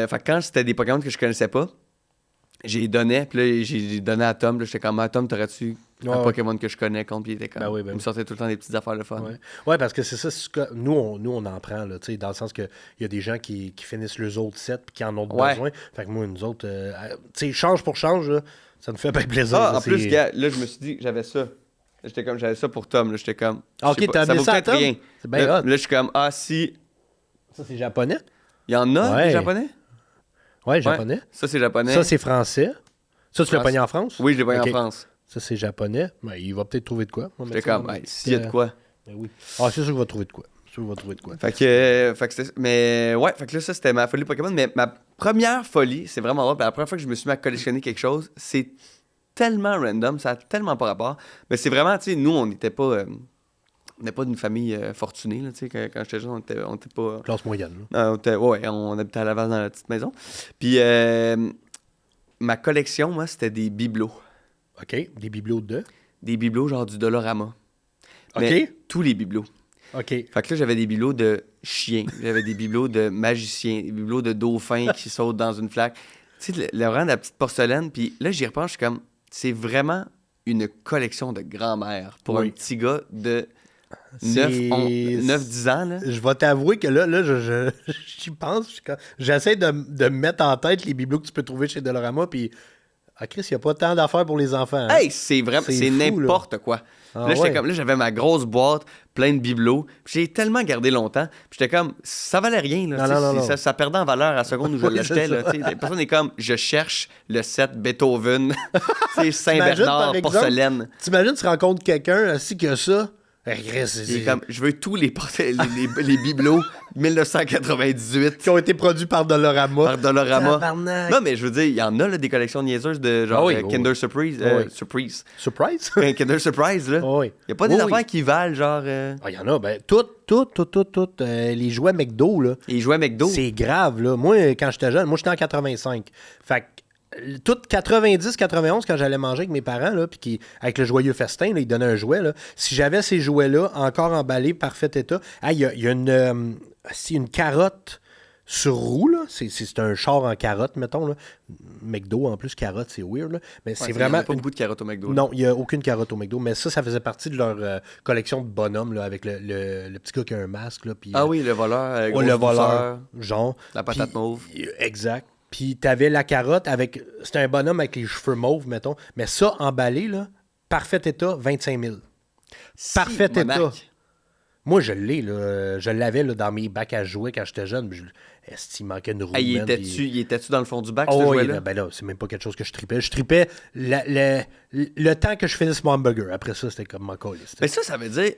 fait que quand c'était des Pokémon que je connaissais pas, j'ai donné, puis là, j'ai donné à Tom. Là, j'étais comme, Tom, t'aurais-tu un Ouais, ouais. Pokémon que je connais contre? Puis il était comme, Ben oui, ben il me oui. sortait tout le temps des petites affaires de fun. Ouais. Ouais, parce que c'est ça. Nous, on en prend, là, tu sais, dans le sens qu'il y a des gens qui finissent leurs autres sets puis qui en ont Ouais. besoin. Fait que moi, nous autres, tu sais, change pour change, là, ça nous fait bien plaisir. Ah, là, en plus, c'est- gars, là, je me suis dit que j'avais ça. J'étais comme, j'avais ça pour Tom. Là, j'étais comme, Ah, je sais ok, pas, t'as ça amené vaut ça à peut-être Tom? rien. C'est bien Là, hot. là, je suis comme, si. Ça, c'est japonais? Il y en a, Ouais. des japonais? Ouais, japonais. Ça, c'est japonais. Ça, c'est français. Ça, tu l'as France. pogné en France? Oui, je l'ai pogné Ok. en France. Ça, c'est japonais. Ben, il va peut-être trouver de quoi. On va J'étais mettre ça comme, dans hey, notre s'il y a de petite, quoi. ben oui. Ah, c'est sûr qu'il va trouver de quoi. C'est sûr qu'il va trouver de quoi. Fait que c'était. Mais ouais, fait que là, ça, c'était ma folie Pokémon. Mais ma première folie, c'est vraiment drôle. La première fois que je me suis mis à collectionner quelque chose, c'est tellement random, ça a tellement pas rapport. Mais c'est vraiment, tu sais, nous, on n'était pas. On n'est pas d'une famille fortunée, là, tu sais, quand j'étais jeune, on était pas... Classe moyenne. On habitait à Laval dans la petite maison. Puis ma collection, moi, c'était des bibelots. OK. Des bibelots de? Des bibelots genre du Dollarama. OK. Mais tous les bibelots. OK. Fait que là, j'avais des bibelots de chiens, j'avais des bibelots de magiciens, des bibelots de dauphins qui sautent dans une flaque. Tu sais, le rang de la petite porcelaine. Puis là, j'y repense, je suis comme, c'est vraiment une collection de grand-mère pour un petit gars de 9-10 ans. Là. Je vais t'avouer que là j'y pense. J'essaie de me mettre en tête les bibelots que tu peux trouver chez Dollarama. Puis, Chris, il n'y a pas tant d'affaires pour les enfants. Hein? Hey, c'est vraiment, c'est fou, n'importe quoi. Ah, là, j'avais ma grosse boîte pleine de bibelots. Puis j'ai tellement gardé longtemps. Puis j'étais comme, ça valait rien. Là, non. Ça perdait en valeur à la seconde où je l'achetais. La personne est comme, je cherche le set Beethoven, Saint-Bernard, porcelaine. T'imagines, tu rencontres quelqu'un ainsi que ça. Comme, je veux tous les bibelots 1998 qui ont été produits par Dollarama. Non, mais je veux dire, il y en a là, des collections niaiseuses de genre Kinder Surprise. Surprise? Kinder Surprise, là. Il n'y a pas des affaires qui valent genre. Il y en a, ben, toutes. Les jouets McDo, là. Les jouets McDo. C'est grave, là. Moi, quand j'étais jeune, j'étais en 85. Fait que tout 90-91, quand j'allais manger avec mes parents, là, puis avec le joyeux festin, là, ils donnaient un jouet. Là. Si j'avais ces jouets-là, encore emballés, parfait état, il y a une carotte sur roue, là. C'est un char en carotte, mettons. Là. McDo, en plus, carotte, c'est weird. Là. Mais c'est vraiment. Il n'y a pas beaucoup de carottes au McDo. Là. Non, il n'y a aucune carotte au McDo. Mais ça faisait partie de leur collection de bonhommes, là, avec le petit gars qui a un masque. Là, puis, oui, le voleur. Le voleur, genre. La patate mauve. Exact. Puis t'avais la carotte avec... C'était un bonhomme avec les cheveux mauves, mettons. Mais ça, emballé, là, parfait état, 25 000. Parfait état. Moi, je l'ai, là. Je l'avais là, dans mes bacs à jouets quand j'étais jeune. Est-ce qu'il manquait une roue? Il était-tu dans le fond du bac, ce jouet-là? Ben là, c'est même pas quelque chose que je tripais. Je tripais le temps que je finisse mon hamburger. Après ça, c'était comme ma colle. Mais ça veut dire...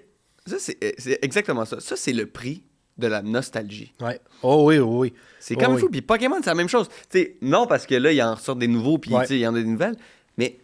Ça, c'est exactement ça. Ça, c'est le prix de la nostalgie. Ouais. Oh oui. C'est comme fou. Puis Pokémon, c'est la même chose. T'sais, non, parce que là, il en ressort des nouveaux, puis il y en a des nouvelles. Mais,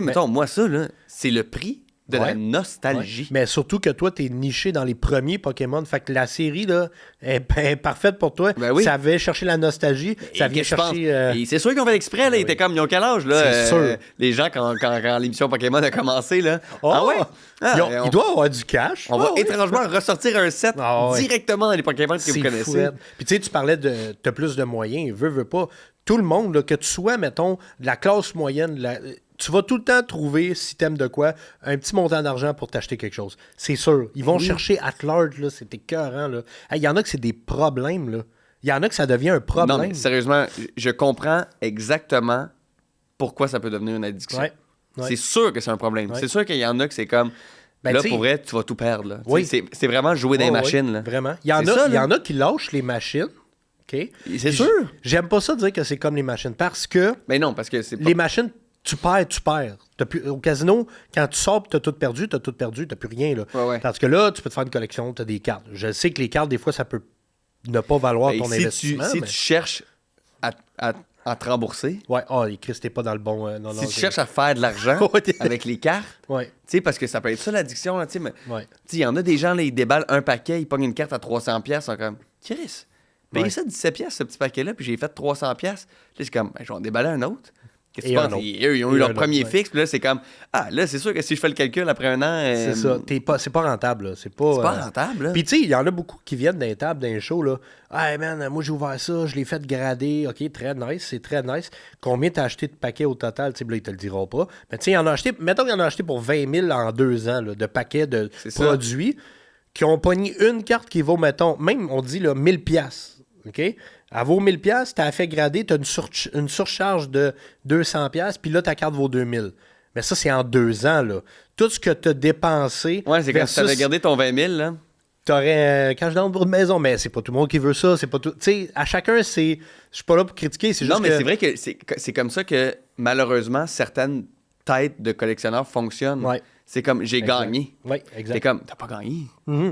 mettons, moi, ça, là, c'est le prix de la nostalgie. Ouais. Mais surtout que toi, t'es niché dans les premiers Pokémon. Fait que la série, là, est parfaite pour toi. Ben oui. Ça avait cherché la nostalgie. Ça vient chercher... Et c'est sûr qu'ils ont fait exprès, là. Ils étaient comme, ils ont quel âge, là? C'est sûr. Les gens, quand l'émission Pokémon a commencé, là. Il doit avoir du cash. On va étrangement ressortir un set directement dans les Pokémon que vous connaissez. Puis tu sais, tu parlais de t'as plus de moyens. Veux pas. Tout le monde, là, que tu sois, mettons, de la classe moyenne, tu vas tout le temps trouver, si t'aimes de quoi, un petit montant d'argent pour t'acheter quelque chose. C'est sûr. Ils vont chercher at large, là. C'est écœurant, là. Il y en a que c'est des problèmes, là. Il y en a que ça devient un problème. Non, mais sérieusement, je comprends exactement pourquoi ça peut devenir une addiction. Ouais. C'est sûr que c'est un problème. C'est sûr qu'il y en a que c'est comme... là, pour vrai, tu vas tout perdre. Là. Oui. C'est vraiment jouer dans les machines. Là. Vraiment. Il y en a qui lâchent les machines. OK? C'est sûr. J'aime pas ça dire que c'est comme les machines parce que... Mais non, parce que c'est pas... Les machines, tu perds. Au casino, quand tu sors et t'as tout perdu, t'as plus rien. Là. Ouais. Parce que là, tu peux te faire une collection, t'as des cartes. Je sais que les cartes, des fois, ça peut ne pas valoir ton investissement. Si tu cherches à te rembourser... Ouais, Chris, t'es pas dans le bon... si tu cherches à faire de l'argent avec les cartes, parce que ça peut être ça l'addiction, là, il y en a des gens, là, ils déballent un paquet, ils pognent une carte à 300$, ils sont comme, Chris, payez ça 17$, ce petit paquet-là, puis j'ai fait 300$. Là, c'est comme, je vais en déballer un autre. Qu'est-ce que tu penses? Ils ont eu leur premier fixe, puis là, c'est comme, là, c'est sûr que si je fais le calcul après un an... C'est ça, c'est pas rentable, là. C'est pas rentable, là. Puis tu sais, il y en a beaucoup qui viennent d'un table, d'un show, là. Hey man, moi j'ai ouvert ça, je l'ai fait grader, ok, très nice, c'est très nice. Combien t'as acheté de paquets au total? Tu sais, là, ils te le diront pas. Mais tu sais, mettons qu'il en a acheté pour 20 000 en 2 ans, là, de paquets de produits qui ont pogné une carte qui vaut, mettons, même, on dit, là, 1000$. OK? Elle vaut 1000$, t'as fait grader, t'as une surcharge de 200$, puis là, ta carte vaut 2000$. Mais ça, c'est en 2 ans, là. Tout ce que t'as dépensé... Ouais, c'est quand tu avais gardé ton 20 000, là. T'aurais quand je donne pour une maison, mais c'est pas tout le monde qui veut ça, c'est pas tout. Tu sais, à chacun, c'est. Je suis pas là pour critiquer, c'est juste. Non, mais c'est vrai que c'est comme ça que malheureusement certaines têtes de collectionneurs fonctionnent. Ouais. C'est comme j'ai gagné. Oui, exact. C'est comme t'as pas gagné,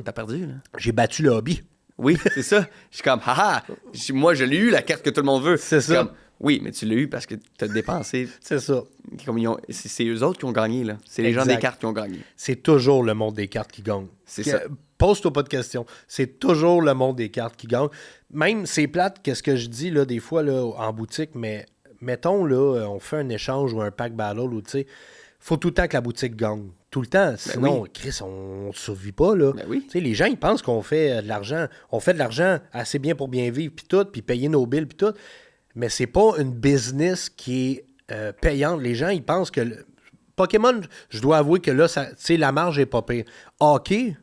t'as perdu là. J'ai battu le hobby. Oui, c'est ça. Je suis comme haha, moi je l'ai eu la carte que tout le monde veut. C'est ça. Comme, Oui, mais tu l'as eu parce que tu as dépensé. C'est ça. Comme c'est eux autres qui ont gagné, là. C'est les gens des cartes qui ont gagné. C'est toujours le monde des cartes qui gagne. C'est ça. Pose-toi pas de questions. C'est toujours le monde des cartes qui gagne. Même, c'est plate, qu'est-ce que je dis, là, des fois, là, en boutique, mais mettons, là, on fait un échange ou un pack battle, ou tu sais, faut tout le temps que la boutique gagne. Tout le temps. Sinon, oui. Chris, on ne survit pas, là. Ben oui. Tu sais, les gens, ils pensent qu'on fait de l'argent. On fait de l'argent assez bien pour bien vivre, puis tout, puis payer nos billes, puis tout. Mais c'est pas une business qui est payante. Les gens, ils pensent que... Pokémon, je dois avouer que là, tu sais, la marge est pas pire. Hockey,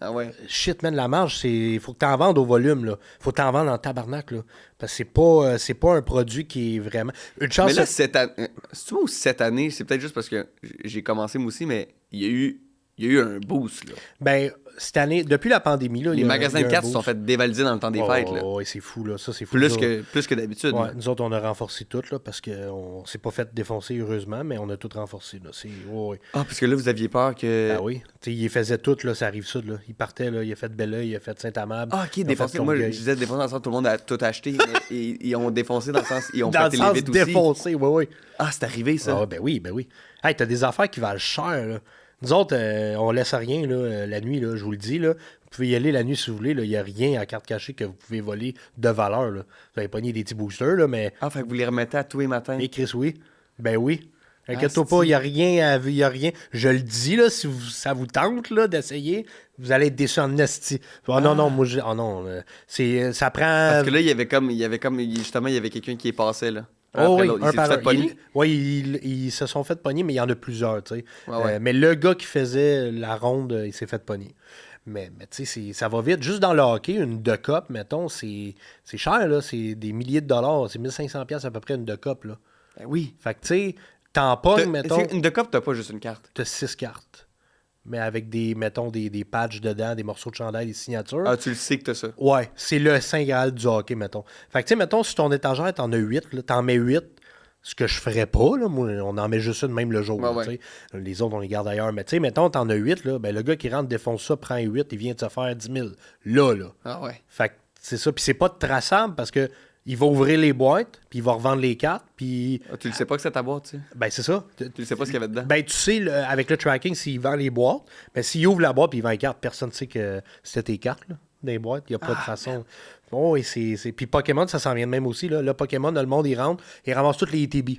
Ah ouais. shit, man, la marge, il faut que tu en vendes au volume, là. Faut que tu en vendes en tabarnak, là. Parce que c'est pas un produit qui est vraiment... Une chance... Mais là, cette année, c'est peut-être juste parce que j'ai commencé moi aussi, mais il y a eu un boost, là. Ben, cette année, depuis la pandémie, là... Les magasins de cartes se sont fait dévaliser dans le temps des fêtes, là. Oui, c'est fou, là. Ça, c'est fou. Plus que d'habitude. Ouais, nous autres, on a renforcé tout, là, parce qu'on s'est pas fait défoncer, heureusement, mais on a tout renforcé, là. Ah, parce que là, vous aviez peur que... Ah oui. Tu sais, il faisait tout, là, ça arrive sud, là. Il partait, là, il a fait Belleuil, il a fait Saint-Amable. Ah, ok, défoncé. Moi, je disais défoncer dans le sens tout le monde a tout acheté, mais ils ont défoncé dans le sens... Ils ont dans le pété sens les vitres aussi. défoncé, oui. Ah, c'est arrivé, ça. Ah, ben oui. Hey, t'as des affaires qui valent cher, là. Nous autres, on laisse rien, là, la nuit, là, je vous le dis, là. Vous pouvez y aller la nuit si vous voulez, il n'y a rien à carte cachée que vous pouvez voler de valeur, là. Vous avez pogné des petits boosters, là, mais... Ah, fait que vous les remettez à tous les matins. Et Chris, oui. Ben oui. Inquiète-toi pas, il n'y a rien y a rien. Je le dis, là, si ça vous tente, là, d'essayer, vous allez être déçus en esti. Oh non, moi, ça prend... Parce que là, il y avait comme, justement, il y avait quelqu'un qui est passé, là. Oh oui, un par un. Ils se sont fait pogner, mais il y en a plusieurs, tu sais. Ouais. Mais le gars qui faisait la ronde, il s'est fait pogner. Mais tu sais, ça va vite. Juste dans le hockey, une de-cup, mettons, c'est cher, là. C'est des milliers de dollars. C'est 1500$ à peu près une de-cup, là. Ben oui. Fait que, tu sais, t'en pognes, mettons... Une de-cup, t'as pas juste une carte. T'as 6 cartes. Mais avec mettons, des patchs dedans, des morceaux de chandail, des signatures. Ah, tu le sais que t'as ça. Ouais, c'est le Saint Graal du hockey, mettons. Fait que, tu sais, mettons, sur ton étagère, t'en as 8, là, t'en mets 8. Ce que je ferais pas, là, moi, on en met juste une même le jour. Ouais, là, ouais. les autres, on les garde ailleurs. Mais tu sais, mettons, t'en as 8, là, ben, le gars qui rentre défonce ça, prend 8, il vient de se faire 10 000. Là. Ah ouais. Fait que c'est ça. Puis c'est pas traçable parce que il va ouvrir les boîtes, puis il va revendre les cartes, puis... Ah, tu le sais pas que c'est ta boîte, tu sais. Ben, c'est ça. Tu le sais pas ce qu'il y avait dedans. Ben, tu sais, avec le tracking, s'il vend les boîtes, ben, s'il ouvre la boîte puis il vend les cartes, personne ne sait que c'était tes cartes, là, des boîtes. Il n'y a pas de façon. Oh, et puis Pokémon, ça s'en vient de même aussi, là. Là, Pokémon, le monde, il rentre, il ramasse tous les ETB.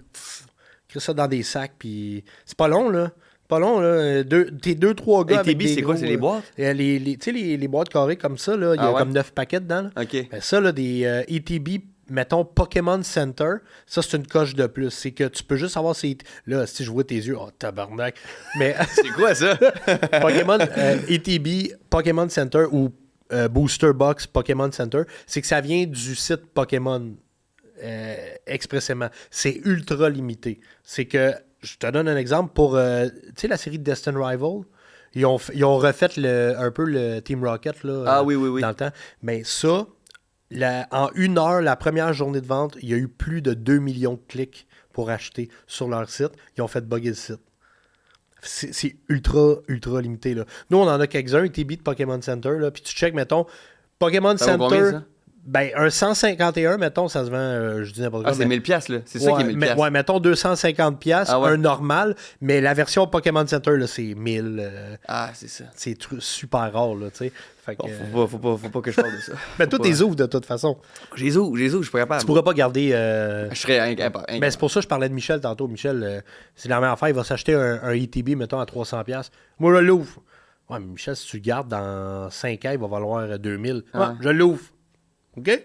Crée ça dans des sacs, puis c'est pas long, là. Pas long, là. T'es 2-3 gars avec ATB, des c'est quoi? gros, C'est les boîtes? Tu sais, les boîtes carrées comme ça, là. Il y a comme 9 paquets dedans, là. OK. Ben, ça, là, des ETB, mettons, Pokémon Center, ça, c'est une coche de plus. C'est que tu peux juste avoir ces... Là, si je vois tes yeux, oh, tabarnak. Mais... C'est quoi, ça? Pokémon ETB, Pokémon Center ou Booster Box Pokémon Center, c'est que ça vient du site Pokémon expressément. C'est ultra limité. C'est que, je te donne un exemple, pour, tu sais, la série Destin Rival, ils ont refait un peu le Team Rocket, là, oui. dans le temps. Mais ça, en 1 heure, la première journée de vente, il y a eu plus de 2 millions de clics pour acheter sur leur site. Ils ont fait bugger le site. C'est ultra, ultra limité, là. Nous, on en a quelques-uns, ETB de Pokémon Center, là, puis tu check, mettons, Pokémon Ça vaut Center... combien, ça? Ben, un 151, mettons, ça se vend, je dis n'importe quoi. Ah, c'est 1000$, là. C'est ça qui est 1000$. Ouais, mettons 250$, Ah ouais. un normal, mais la version Pokémon Center, là, c'est 1000. C'est ça. C'est super rare, là, tu sais. Fait que, Bon, faut pas que je parle de ça. mais toi, t'es ouvres de toute façon. J'ai les ouvre, je suis pas capable. Tu pourras pas garder... Je serais incapable. Ben, c'est pour ça que je parlais de Michel tantôt. Michel, c'est la même affaire, il va s'acheter un ETB, mettons, à 300$. Moi, je l'ouvre. Ouais, mais Michel, si tu le gardes dans 5 ans, il va valoir 2000$. Ouais, je l'ouvre. OK?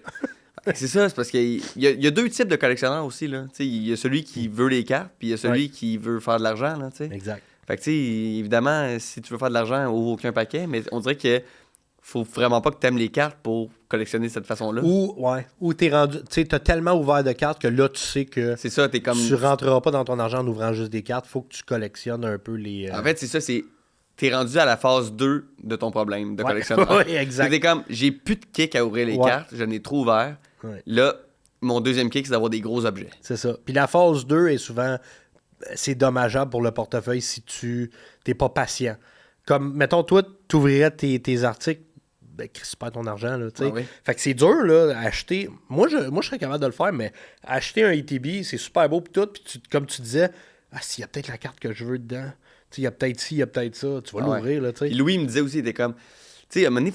C'est ça, c'est parce qu'il y a 2 types de collectionneurs aussi, là. Tu sais, il y a celui qui veut les cartes, puis il y a celui qui veut faire de l'argent, là, tu sais. Exact. Fait que, tu sais, évidemment, si tu veux faire de l'argent, ouvre aucun paquet, mais on dirait que faut vraiment pas que tu aimes les cartes pour collectionner de cette façon-là. Ou t'es rendu... Tu sais, t'as tellement ouvert de cartes que là, tu sais que... C'est ça, t'es comme... Tu rentreras pas dans ton argent en ouvrant juste des cartes. Faut que tu collectionnes un peu les... En fait, c'est ça, t'es rendu à la phase 2 de ton problème de collectionneur. Oui, exact. T'es comme, j'ai plus de kick à ouvrir les cartes, j'en ai trop ouvert. Ouais. Là, mon deuxième kick, c'est d'avoir des gros objets. C'est ça. Puis la phase 2 est souvent... C'est dommageable pour le portefeuille si tu t'es pas patient. Comme, mettons, toi, tu ouvrirais tes articles ben, Chris, tu perds ton argent, là, tu sais. Ah oui. Fait que c'est dur, là, à acheter. Moi, je serais capable de le faire, mais acheter un ATB, c'est super beau, puis tout, puis comme tu disais, s'il y a peut-être la carte que je veux dedans, tu sais, il y a peut-être ci, il y a peut-être ça, tu vas l'ouvrir, là, tu sais. Puis Louis me disait aussi, il était comme, tu sais, à un moment donné, il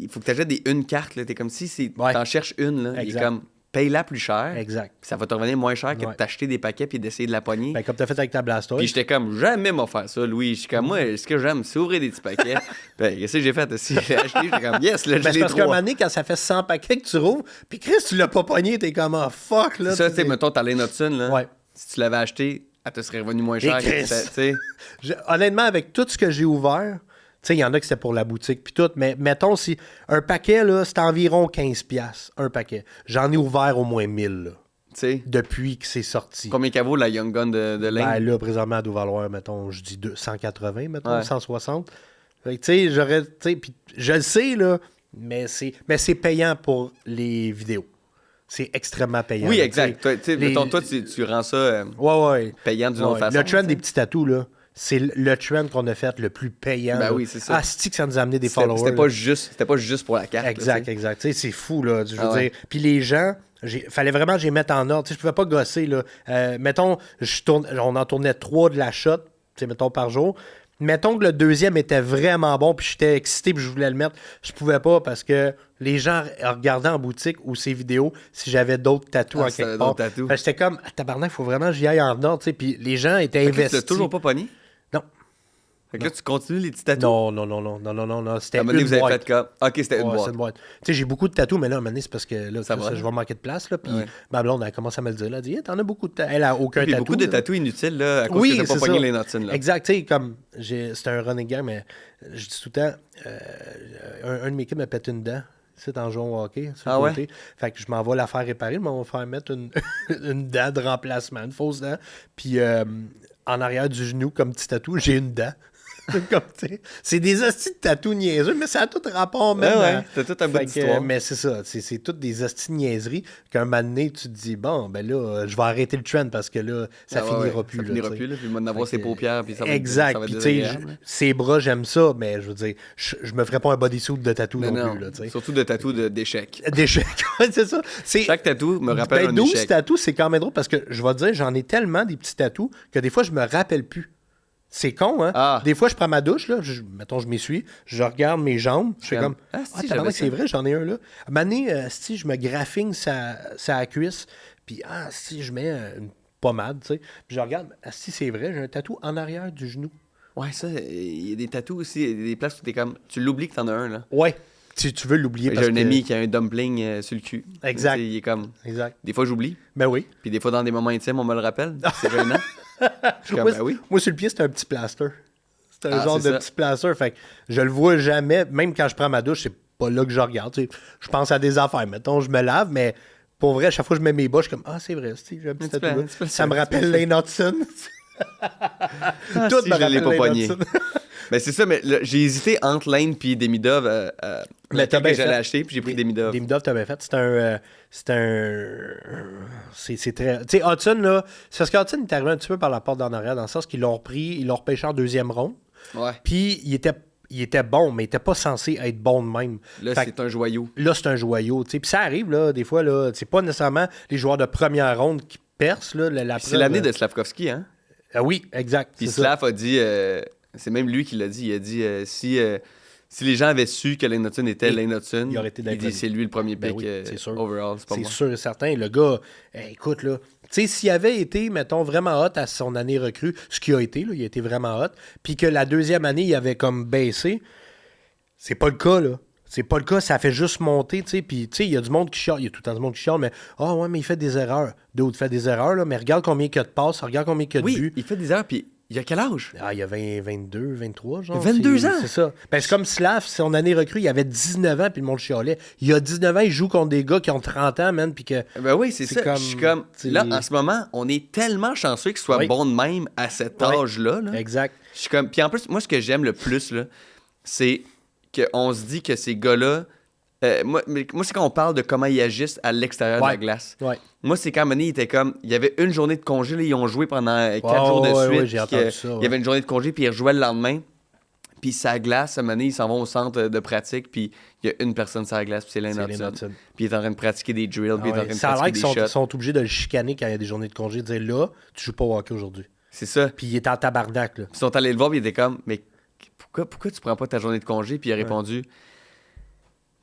faut que tu achètes une carte, là. T'es comme si t'en cherches une, là. Il est comme, paye-la plus cher. Exact. Puis ça va te revenir moins cher que de t'acheter des paquets puis d'essayer de la pogner. Ben, comme t'as fait avec ta Blastoise. Puis j'étais comme, jamais m'en faire ça, Louis. Je suis comme, moi, ce que j'aime, c'est ouvrir des petits paquets. Ben, qu'est-ce que j'ai fait aussi? J'ai acheté, j'étais comme, yes, là, Ben, je l'ai parce qu'à un moment trois. donné, quand ça fait 100 paquets que tu rouvres, puis Chris, tu l'as pas pogné, t'es comme, oh fuck, là. Ça, tu sais, mettons, t'as Lane Hudson, là. Ouais. Si tu l'avais acheté, elle te serait revenue moins cher. Et Chris. Tu sais. Honnêtement, avec tout ce que j'ai ouvert, tu sais, il y en a qui c'était pour la boutique puis tout, mais mettons, si un paquet, là, c'est environ 15$, un paquet. J'en ai ouvert au moins 1000, là, Tu sais. depuis que c'est sorti. Combien qu'elle vaut la Young Gun de Lane? Ben là, présentement, elle doit valoir, mettons, je dis 180, mettons, Ouais. 160. Fait que, tu sais, j'aurais, tu sais, puis je le sais, là, mais c'est payant pour les vidéos. C'est extrêmement payant. Oui, là, exact. tu sais. Tu sais, mettons, toi, tu rends ça Ouais. payant d'une autre Ouais. façon. Le trend tu des sais. petits tatous, là, c'est le trend qu'on a fait le plus payant. Ben là. oui, c'est ça. Ah, c'est que ça nous a amené des C'était followers. c'était pas juste pour la carte. là, Exact, tu sais. exact. Tu sais, c'est fou, là. Je veux Ah ouais. dire. Puis les gens, fallait vraiment que je les mette en ordre. Tu sais, je pouvais pas gosser, là. Mettons, on en tournait 3 de la shot, tu sais, mettons, par jour. Mettons que le deuxième était vraiment bon, puis j'étais excité, puis je voulais le mettre. Je pouvais pas parce que les gens regardaient en boutique ou ces vidéos si j'avais d'autres tatous en si t'avais quelque part. d'autres tatous. Fait que j'étais comme, tabarnak, il faut vraiment que j'y aille en ordre, tu sais. Puis les gens étaient Fait que là, tu investis. l'as toujours pas pogné? Non. Fait que là, tu continues les petits tatous? Non. C'était À un moment donné, une vous avez boîte. fait comme. Ok, c'était une Ouais, boîte. c'est une boîte. Tu sais, j'ai beaucoup de tatous, mais là, à un moment donné, c'est parce que là, Ça Chris, va. je vais manquer de place. Là, puis Ouais. ma blonde, elle commence à me le dire. Elle a dit, t'en as beaucoup de tatous. Elle a aucun Puis tatou. beaucoup de là. tatous inutiles, là, à cause Oui, que t'as c'est pas pogné ça. les Hudson, là. Exact. Tu sais, comme, c'est un running gag, mais je dis tout le temps, un de mes kids me pète une dent. C'est en jouant au hockey, sur le Ah ouais? côté. Fait que je m'en vais la faire réparer, mais on va faire mettre une dent de remplacement, une fausse dent. Puis en arrière du genou, comme petit tatou, j'ai une dent. Comme, tu sais, c'est des hosties de tatou niaiseux, mais ça a tout rapport même. Ouais, t'as tout un bout Fait que, d'histoire. mais c'est ça, c'est toutes des hosties de niaiseries qu'un moment donné, tu te dis, bon, ben là, je vais arrêter le trend parce que là, ça Ah ouais, finira ouais. plus. Ça là, finira tu sais. plus, là. Puis il va en avoir Fait ses que- paupières, puis ça va Exact. ça va être Puis, tu sais, désagréable. ses bras, j'aime ça, mais je veux dire, je me ferais pas un bodysuit de tatou Mais non, non, plus. Là, tu sais. surtout de tatous d'échecs. D'échecs, ouais, c'est ça. Chaque tatou me rappelle Ben, un 12 échec. tatous, c'est quand même drôle parce que je vais te dire, j'en ai tellement des petits tatous que des fois, je me rappelle plus. C'est con, hein? Ah. Des fois, je prends ma douche, là, mettons, je m'essuie, je regarde mes jambes, je fais Comme, comme, si, tabarnak, j'avais c'est ça. vrai, j'en ai un là. À un moment donné, si je me graphine sa cuisse, puis si je mets une pommade, tu sais, puis je regarde, si c'est vrai, j'ai un tatou en arrière du genou. Ouais, ça, il y a des tatous aussi, il y a des places où t'es comme. Tu l'oublies que t'en as un, là. Ouais, tu veux l'oublier parce J'ai un que... ami qui a un dumpling sur le cul. Exact. Tu sais, il est comme. Exact. Des fois, j'oublie. Ben oui. Puis des fois, dans des moments intimes, on me le rappelle. C'est gênant. Je suis comme, Moi, ben oui. moi, sur le pied, c'est un petit plaster. C'est un Ah, genre c'est de ça. petit plaster. Fait que je le vois jamais, même quand je prends ma douche, c'est pas là que je regarde. Tu sais. Je pense à des affaires. Mettons, je me lave, mais pour vrai, à chaque fois que je mets mes bas, je suis comme, j'ai un petit tatou. là. Ça me rappelle Lane Hudson. Tout si, me je l'ai rappelle pas Lane pogné. Hudson. Ben c'est ça, mais là, j'ai hésité entre Lane puis Demidov. Mais t'as que bien j'allais fait. acheter, puis j'ai pris Demidov. Demidov, t'as bien fait. C'est très... Tu sais, Hudson, là... C'est parce qu'Hudson est arrivé un petit peu par la porte d'en arrière, dans le sens qu'ils l'ont repris, ils l'ont repêché en deuxième ronde. Ouais. Puis, il était bon, mais il était pas censé être bon de même. Là, Fait que c'est un joyau. là, c'est un joyau. Tu sais. Puis ça arrive, là, des fois, là, c'est pas nécessairement les joueurs de première ronde qui percent. Là, la C'est preuve, l'année là. de Slavkovski, hein? Ah oui, exact. Puis c'est ça. Slav a dit, c'est même lui qui l'a dit, il a dit si les gens avaient su que Lane Hudson était Lane Hudson, il aurait été dans les dit premiers. c'est lui le premier Ben pick oui, c'est sûr. overall, c'est pas C'est moi. sûr et certain. Le gars, écoute, là, tu sais, s'il avait été, mettons, vraiment hot à son année recrue, ce qu'il a été, là, il a été vraiment hot, puis que la deuxième année, il avait comme baissé, c'est pas le cas, là. C'est pas le cas, ça fait juste monter, tu sais. Puis, tu sais, il y a du monde qui chiale, il y a tout le temps du monde qui chiale, mais ouais, mais il fait des erreurs. D'autres fait des erreurs, là, mais regarde combien il y a de passes, regarde combien il y a de Oui, buts. il fait des erreurs, puis il a quel âge? Ah, il y a 22, 23, genre. 22 ans? C'est ça. Ben, c'est comme Slav, son année recrue, il avait 19 ans, puis le monde chialait. Il a 19 ans, il joue contre des gars qui ont 30 ans, man, puis que... Ben oui, c'est ça. comme, Je suis comme, t'sais- là, en ce moment, on est tellement chanceux qu'il soit Oui. bon de même à cet Oui. âge-là. Là. Exact. Je suis comme, puis en plus, moi, ce que j'aime le plus, là, c'est qu'on se dit que ces gars-là, moi, c'est quand on parle de comment ils agissent à l'extérieur de la glace. Ouais. Moi, c'est quand Mané, il était comme. Il y avait une journée de congé, là, ils ont joué pendant 4 jours de ouais, suite. ouais, j'ai puis entendu que ça, Il ouais. y avait une journée de congé, puis ils rejouaient le lendemain. Puis sa glace, à un moment donné, ils s'en vont au centre de pratique, puis il y a une personne sur la glace, puis c'est Lane Hudson. Puis il est en train de pratiquer des drills, puis il est en train de Ça a l'air pratiquer qu'ils des shots. sont obligés de le chicaner quand il y a des journées de congé, de dire là, tu joues pas au hockey aujourd'hui. C'est ça. Puis il est en tabarnak, là. Ils sont allés le voir, puis il était comme, mais pourquoi tu prends pas ta journée de congé? Puis il a répondu,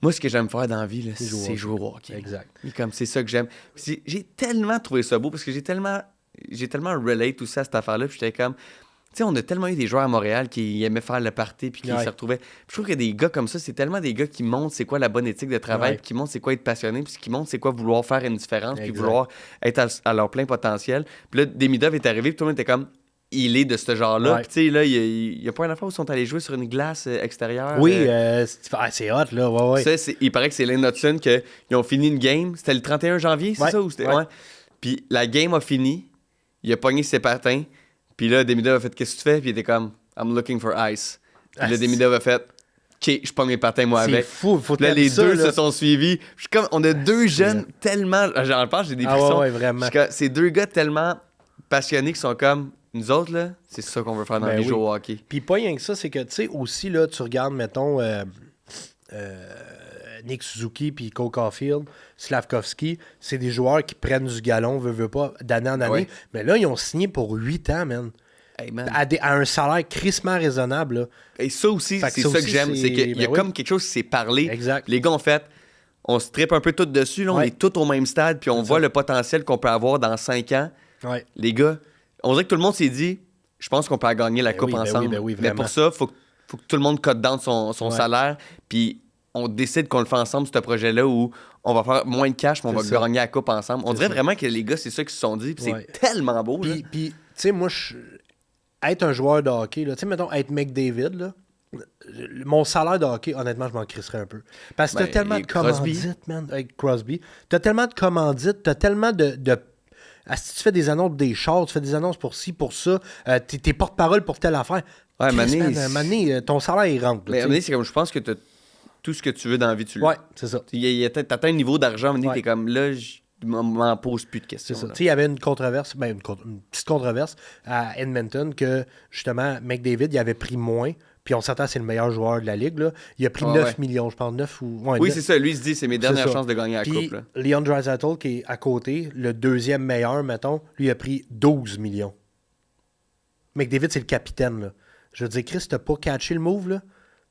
moi, ce que j'aime faire dans la vie, là, c'est jouer au hockey. Exact. Et comme, c'est ça que j'aime. Puis j'ai tellement trouvé ça beau, parce que j'ai tellement relate tout ça à cette affaire-là, puis j'étais comme... Tu sais, on a tellement eu des joueurs à Montréal qui aimaient faire le party puis qui se retrouvaient. Puis je trouve que des gars comme ça, c'est tellement des gars qui montrent c'est quoi la bonne éthique de travail, puis qui montrent c'est quoi être passionné, puis qui montrent c'est quoi vouloir faire une différence, puis vouloir être à leur plein potentiel. Puis là, Demidov est arrivé, puis tout le monde était comme, il est de ce genre-là. Puis tu sais, là, il y a pas une affaire où ils sont allés jouer sur une glace extérieure. Oui, c'est hot, là. Ouais. Ça, il paraît que c'est Lane Hudson qu'ils ont fini une game. C'était le 31 janvier, c'est ça? Ou c'était... Ouais. Puis la game a fini, il a pogné ses patins. Puis là, Demidov a fait « Qu'est-ce que tu fais? » Puis il était comme « I'm looking for ice. » Puis là, Demidov a fait « OK, je prends mes patins, moi, avec. » C'est fou, faut là, les ça, deux là. se sont suivis. Je suis comme, on a deux jeunes tellement... J'en parle, j'ai des frissons. Ouais, vraiment. C'est deux gars tellement passionnés qui sont comme, nous autres, là, c'est ça qu'on veut faire dans les jeux au hockey. Puis pas rien que ça, c'est que, tu sais, aussi, là, tu regardes, mettons... Nick Suzuki puis Cole Caulfield, Slavkovski, c'est des joueurs qui prennent du galon, veut pas, d'année en année. Ouais. Mais là, ils ont signé pour 8 ans, man. Hey, man. À un salaire crissement raisonnable. Là. Et ça aussi, Fait c'est que ça que j'aime. C'est qu'il y a comme quelque chose qui s'est parlé. Exact. Les gars ont fait, on se tripe un peu tout dessus, là, on est tous au même stade, puis on voit le potentiel qu'on peut avoir dans 5 ans. Ouais. Les gars, on dirait que tout le monde s'est dit, je pense qu'on peut gagner la coupe ensemble. Mais pour ça, faut que tout le monde cote down son salaire, puis on décide qu'on le fait ensemble, ce projet-là, où on va faire moins de cash, mais on va gagner la coupe ensemble. On dirait vraiment que les gars, c'est ça qu'ils se sont dit, puis c'est tellement beau. Puis tu sais, moi, être un joueur de hockey, tu sais, mettons, être McDavid, là, mon salaire de hockey, honnêtement, je m'en crisserais un peu. Parce que t'as tellement de commandites, man, avec Crosby. T'as tellement de commandites, t'as tellement de si tu fais des annonces des chars, tu fais des annonces pour ci, pour ça, t'es porte-parole pour telle affaire. Ouais, Mané, ton salaire, il rentre. Mais Mané, c'est comme, je pense que t'as tout ce que tu veux dans la vie, tu l'as. Ouais, c'est ça. T'atteins un niveau d'argent, Mané, t'es comme, là, je m'en pose plus de questions. C'est ça. Tu sais, il y avait une controverse, une petite controverse à Edmonton que, justement, McDavid, il avait pris moins. Puis on s'attend, c'est le meilleur joueur de la Ligue. Là. Il a pris 9 millions, je pense. 9 ou... Ouais, oui, 9. c'est ça. Lui, il se dit, c'est mes dernières chances de gagner la Puis, coupe. Là. Leon Draisaitl, qui est à côté, le deuxième meilleur, mettons, lui a pris 12 millions. McDavid, c'est le capitaine. Là. Je veux dire, Chris, t'as pas catché le move, là?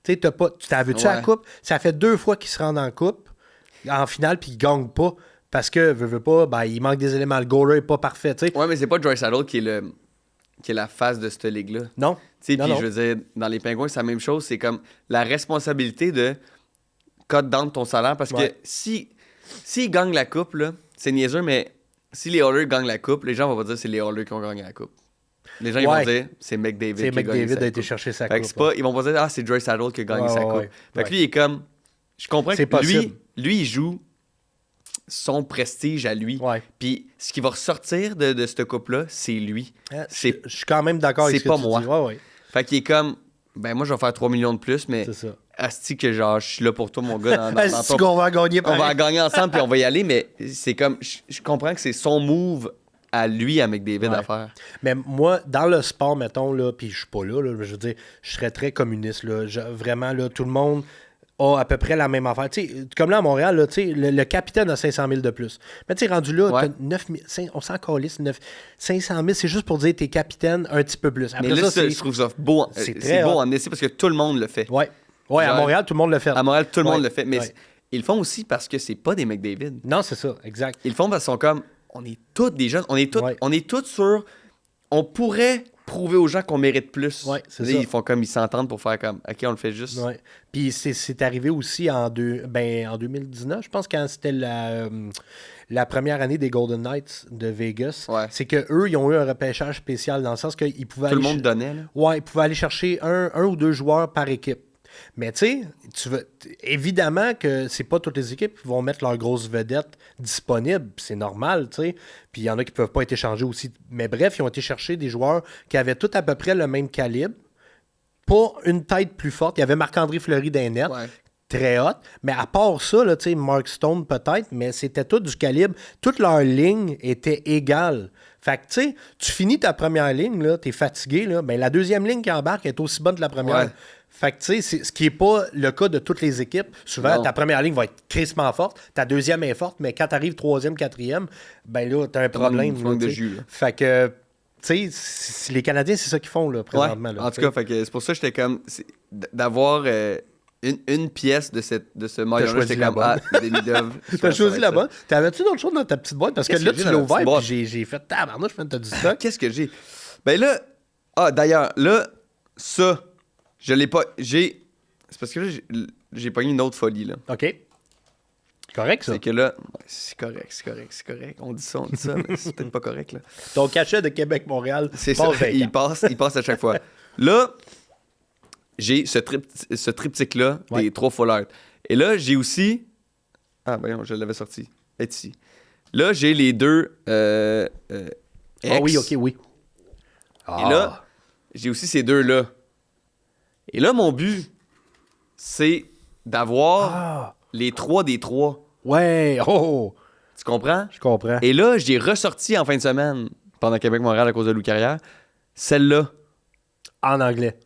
Tu t'as vu-tu à la coupe? Ça fait 2 fois qu'il se rend en coupe, en finale, puis il gagne pas. Parce que, veut pas, ben, il manque des éléments. Le goaler est pas parfait, tu sais. Ouais, mais c'est pas Draisaitl qui est la face de cette ligue-là. Non. Puis je veux dire, dans les Pingouins, c'est la même chose. C'est comme la responsabilité de cut down ton salaire. Parce que s'ils gagnent la coupe, là, c'est niaiseux, mais si les Oilers gagnent la coupe, les gens vont pas dire que c'est les Oilers qui ont gagné la coupe. Les gens ils vont dire c'est McDavid qui a gagné sa coupe. a été chercher sa fait coupe. Ils vont pas dire c'est Draisaitl qui a gagné sa coupe. Fait que lui, il est comme... Je comprends que lui, il joue son prestige à lui. Puis ce qui va ressortir de cette coupe-là, c'est lui. Je suis quand même d'accord avec ce que tu dis. C'est pas moi. Fait qu'il est comme, ben moi, je vais faire 3 millions de plus, mais asti que genre, je suis là pour toi, mon gars. Asti qu'on va gagner pareil. On va gagner ensemble, puis on va y aller, mais c'est comme, je comprends que c'est son move à lui, à McDavid, à faire. Mais moi, dans le sport, mettons, là, puis je suis pas là, je veux dire, je serais très communiste, là. Vraiment, là, tout le monde a à peu près la même affaire. T'sais, comme là, à Montréal, là, le capitaine a 500 000 de plus. Mais tu sais, rendu là, t'as 9 000, on s'en calisse, 500 000, c'est juste pour dire t'es capitaine un petit peu plus. Après mais là, je trouve ça beau. C'est beau en essai parce que tout le monde le fait. Ouais, à Montréal, tout le monde le fait. À Montréal, tout le monde le fait. Mais ils le font aussi parce que c'est pas des McDavid. Non, c'est ça, exact. Ils le font parce qu'ils sont comme, on est tous des jeunes, on est tous sur... On pourrait prouver aux gens qu'on mérite plus. Ouais, c'est là, ça. Ils font comme, ils s'entendent pour faire comme, OK, on le fait juste. Ouais. Puis c'est arrivé aussi en 2019, je pense, quand c'était la première année des Golden Knights de Vegas. Ouais. C'est qu'eux, ils ont eu un repêchage spécial dans le sens qu'ils pouvaient Tout le monde donnait, là. Ouais, ils pouvaient aller chercher un ou deux joueurs par équipe. Mais tu sais, évidemment que c'est pas toutes les équipes qui vont mettre leurs grosses vedettes disponibles. C'est normal, tu sais. Puis il y en a qui peuvent pas être échangés aussi. Mais bref, ils ont été chercher des joueurs qui avaient tous à peu près le même calibre. Pas une tête plus forte. Il y avait Marc-André Fleury d'un net. Ouais. Très hot. Mais à part ça, là, tu sais, Mark Stone peut-être, mais c'était tout du calibre. Toute leur ligne était égale. Fait que, tu sais, tu finis ta première ligne, là, t'es fatigué, là, ben, la deuxième ligne qui embarque est aussi bonne que la première. Ouais. Fait que, tu sais, ce qui n'est pas le cas de toutes les équipes. Souvent, ta première ligne va être crissement forte, ta deuxième est forte, mais quand tu arrives troisième, quatrième, ben là, tu as un problème. Manque de jus, là. Fait que, tu sais, les Canadiens, c'est ça qu'ils font, là, présentement. Ouais, là, en tout cas, fait que c'est pour ça que j'étais comme... D'avoir une pièce de ce maillot-là, j'étais comme, des demi-d'œuvre. T'as choisi la bonne. T'avais-tu d'autres choses dans ta petite boîte? Parce que là, tu l'as ouvert, boîte? puis j'ai fait tabarnouche, t'as du stock. Qu'est-ce que j'ai? Ben là... Ah, d'ailleurs, là, ça, je l'ai pas... C'est parce que là, j'ai pogné une autre folie, là. OK. Correct, ça. C'est que là... C'est correct. On dit ça, mais c'est peut-être pas correct, là. Ton cachet de Québec-Montréal C'est ça, il passe à chaque fois. Là, j'ai ce triptyque-là, des 3 full art. Et là, j'ai aussi... Ah, ben je l'avais sorti. Elle est ici. Là, j'ai les 2 X. Ah oui, OK, oui. Et là, j'ai aussi ces 2-là. Et là, mon but, c'est d'avoir les 3 des 3. Ouais, oh! Tu comprends? Je comprends. Et là, j'ai ressorti en fin de semaine, pendant Québec-Montréal à cause de Louis Carrière, celle-là. En anglais.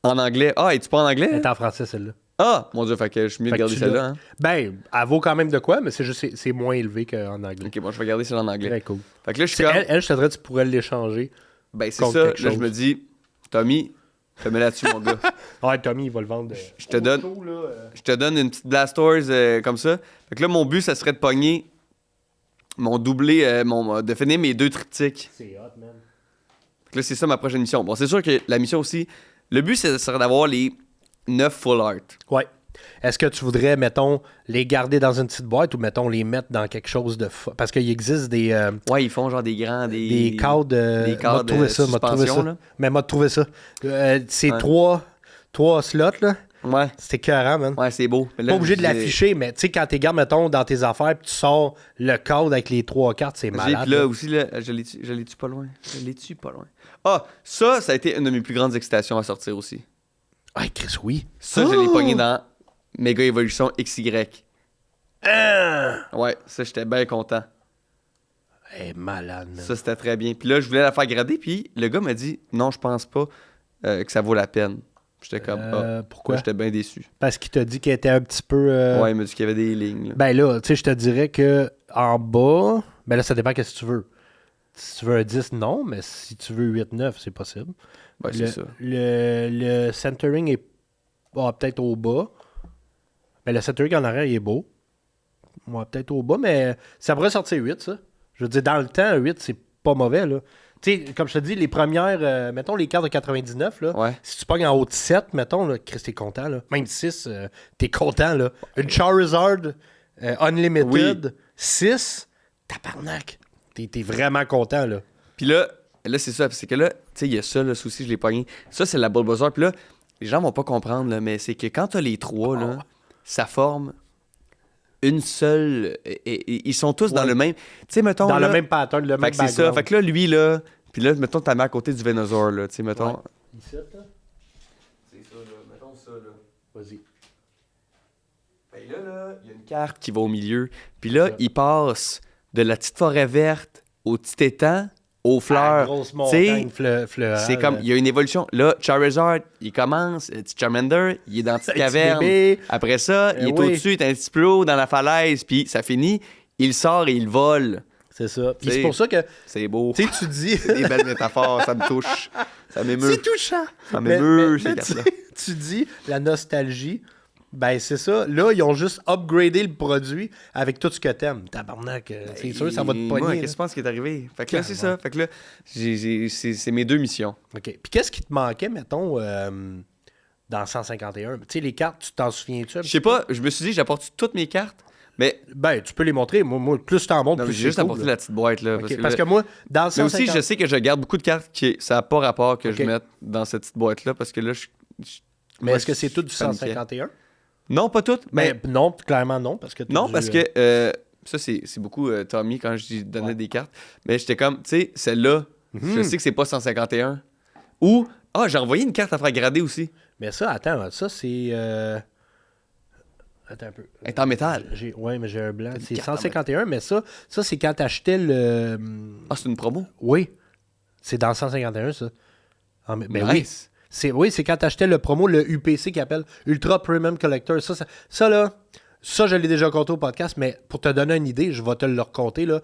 En anglais. Ah, es-tu pas en anglais? Elle est en français, celle-là. Ah, mon Dieu, fait que je suis mieux de garder celle-là. Hein? Ben, elle vaut quand même de quoi, mais c'est juste c'est moins élevé qu'en anglais. Ok, bon, je vais garder celle en anglais. Très cool. Fait que là, je suis comme... Elle, je te dirais, tu pourrais l'échanger. Ben, c'est ça. Là, je me dis, Tommy, fais-moi là-dessus, mon gars. Ouais, Tommy, il va le vendre. Je te donne une petite Blastoise comme ça. Fait que là, mon but, ça serait de pogner mon doublé, de finir mes 2 triptyques. C'est hot, man. Fait que là, c'est ça ma prochaine mission. Bon, c'est sûr que la mission aussi, le but, ça serait d'avoir les 9 full art. Ouais. Est-ce que tu voudrais, mettons, les garder dans une petite boîte ou, mettons, les mettre dans quelque chose de... Parce qu'il existe des... Ouais, ils font genre des grands... Des cadres... des cadres de suspension, là. Mais m'a trouvé ça. C'est 3 slots, là. Ouais. C'était écœurant, man. Ouais, c'est beau. Pas obligé de l'afficher, mais tu sais, quand tu gardes, mettons, dans tes affaires, puis tu sors le cadre avec les 3 cartes, c'est malade. Puis là, aussi, là, je l'ai-tu pas loin? Ah, ça a été une de mes plus grandes excitations à sortir aussi. Ah, Chris, oui. Ça, je l'ai pogné dans Mega Evolution XY. Ouais, ça, j'étais bien content. Malade, man. Ça, c'était très bien. Puis là, je voulais la faire grader, puis le gars m'a dit, non, je pense pas que ça vaut la peine. J'étais comme, pourquoi? J'étais bien déçu. Parce qu'il t'a dit qu'elle était un petit peu... Ouais, il m'a dit qu'il y avait des lignes. Là. Ben là, tu sais, je te dirais que en bas, ben là, ça dépend qu'est-ce que tu veux. Si tu veux un 10, non, mais si tu veux 8-9, c'est possible. Ouais, c'est ça. Le centering est peut-être au bas. Mais le centering en arrière, il est beau. Ouais, peut-être au bas, mais ça pourrait sortir 8, ça. Je veux dire, dans le temps, 8, c'est pas mauvais, là. Tu sais, comme je te dis, les premières, mettons les cartes de 99, là, ouais. Si tu pognes en haut de 7, mettons, là, Chris, t'es content, là. Même 6, t'es content, là. Une Charizard Unlimited, 6, tabarnak. T'es vraiment content, là. Puis là c'est ça. C'est que là, tu sais, il y a ça, là, aussi, je l'ai pogné. Ça, c'est la Bulbasaur. Puis là, les gens vont pas comprendre, là, mais c'est que quand t'as les 3, là, ça forme une seule... Et ils sont tous dans le même... Tu sais, mettons... Dans là, le même pattern, le même background. C'est ça. Fait que là, lui, là... Puis là, mettons, t'as mis à côté du Venusaur, là. Tu sais, mettons... Ouais. Ici, là? C'est ça, là. Mettons ça, là. Vas-y. Ben là, il y a une carte qui va au milieu. Puis là, il passe de la petite forêt verte au petit étang, aux fleurs. Grosse montagne fleurale. C'est comme, il y a une évolution. Là, Charizard, il commence, petit Charmander, il est dans la petite caverne. Bébé. Après ça, il est au-dessus, il est un petit peu haut dans la falaise, puis ça finit, il sort et il vole. C'est ça. Puis c'est pour ça que... C'est beau. Tu sais, tu dis... C'est des belles métaphores, ça me touche. Ça m'émeut. C'est touchant. Ça m'émeut, ces cartes-là. Tu dis, la nostalgie... Ben, c'est ça. Là, ils ont juste upgradé le produit avec tout ce que t'aimes. Tabarnak, c'est sûr, ça va te pogner. Moi, qu'est-ce que tu penses qui est arrivé? Fait que là, c'est ça. Fait que là, c'est mes 2 missions. OK. Puis qu'est-ce qui te manquait, mettons, dans 151? Tu sais, les cartes, tu t'en souviens-tu? Je sais pas, je me suis dit, j'apporte toutes mes cartes, mais... Ben, tu peux les montrer. Moi plus t'en montres, plus j'ai juste apporté la petite boîte, là. Okay. Parce que moi, dans le 150... Mais aussi, je sais que je garde beaucoup de cartes qui ça n'a pas rapport que je mette dans cette petite boîte-là, parce que là, Mais est-ce que c'est tout du 151? Non, pas toutes. Mais non, clairement non. Parce que parce que ça, c'est beaucoup Tommy quand je lui donnais des cartes. Mais j'étais comme, tu sais, celle-là, je sais que c'est pas 151. Ou, j'ai envoyé une carte à faire grader aussi. Mais ça, attends, ça c'est. Attends un peu. Elle est en métal. Oui, mais j'ai un blanc. C'est 151, mais ça c'est quand t'achetais le. Ah, c'est une promo? Oui. C'est dans 151, ça. Ben nice. Oui. Oui, c'est quand tu achetais le promo, le UPC qu'ils appellent Ultra Premium Collector. Ça là, je l'ai déjà compté au podcast, mais pour te donner une idée, je vais te le raconter. Là.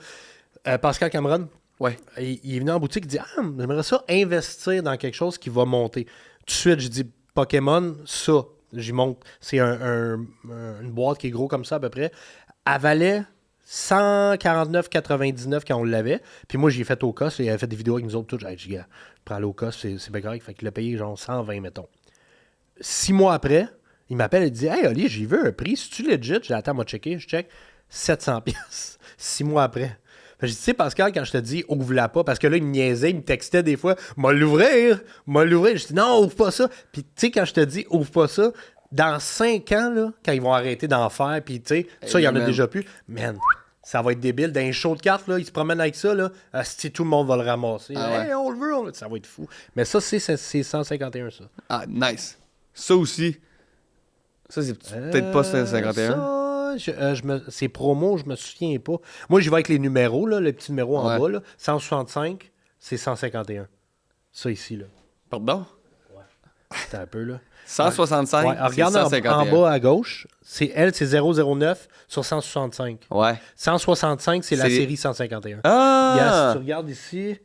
Pascal Cameron, Ouais. il est venu en boutique, il dit j'aimerais ça investir dans quelque chose qui va monter. Tout de suite, je dis Pokémon, ça. J'y monte. C'est une boîte qui est gros comme ça à peu près. Elle valait 149,99 quand on l'avait. Puis moi, j'ai fait au cost. Il avait fait des vidéos avec nous autres. J'ai dit, gars, prends le au cost, c'est bien correct. Fait qu'il a payé genre 120, mettons. 6 mois après, il m'appelle et dit, hey, Oli, j'ai vu un prix. Si tu legit, j'ai dit, attends, moi, checker. Je check 700$. 6 mois après. J'ai dit, tu sais, Pascal, quand je te dis, ouvre-la pas, parce que là, il me niaisait, il me textait des fois, m'a l'ouvrir. Je dis, non, ouvre pas ça. Puis, tu sais, quand je te dis, ouvre pas ça, dans 5 ans, là, quand ils vont arrêter d'en faire, puis, tu sais, ça, il y en a déjà plus. Man, ça va être débile. Dans les shows de cartes, là, ils se promènent avec ça, là. Si tout le monde va le ramasser. Ouais. Hey, on le veut, ça va être fou. Mais ça, c'est 151, ça. Ah, nice. Ça aussi. Ça, c'est peut-être pas 151. C'est promo, je me souviens pas. Moi, j'y vais avec les numéros, là, les petits numéros en bas. Là. 165, c'est 151. Ça ici, là. Pardon? C'était un peu, là. 165, c'est regarde 151. en bas à gauche. C'est 009 sur 165. Ouais. 165, c'est la série 151. Ah! Gars, si tu regardes ici,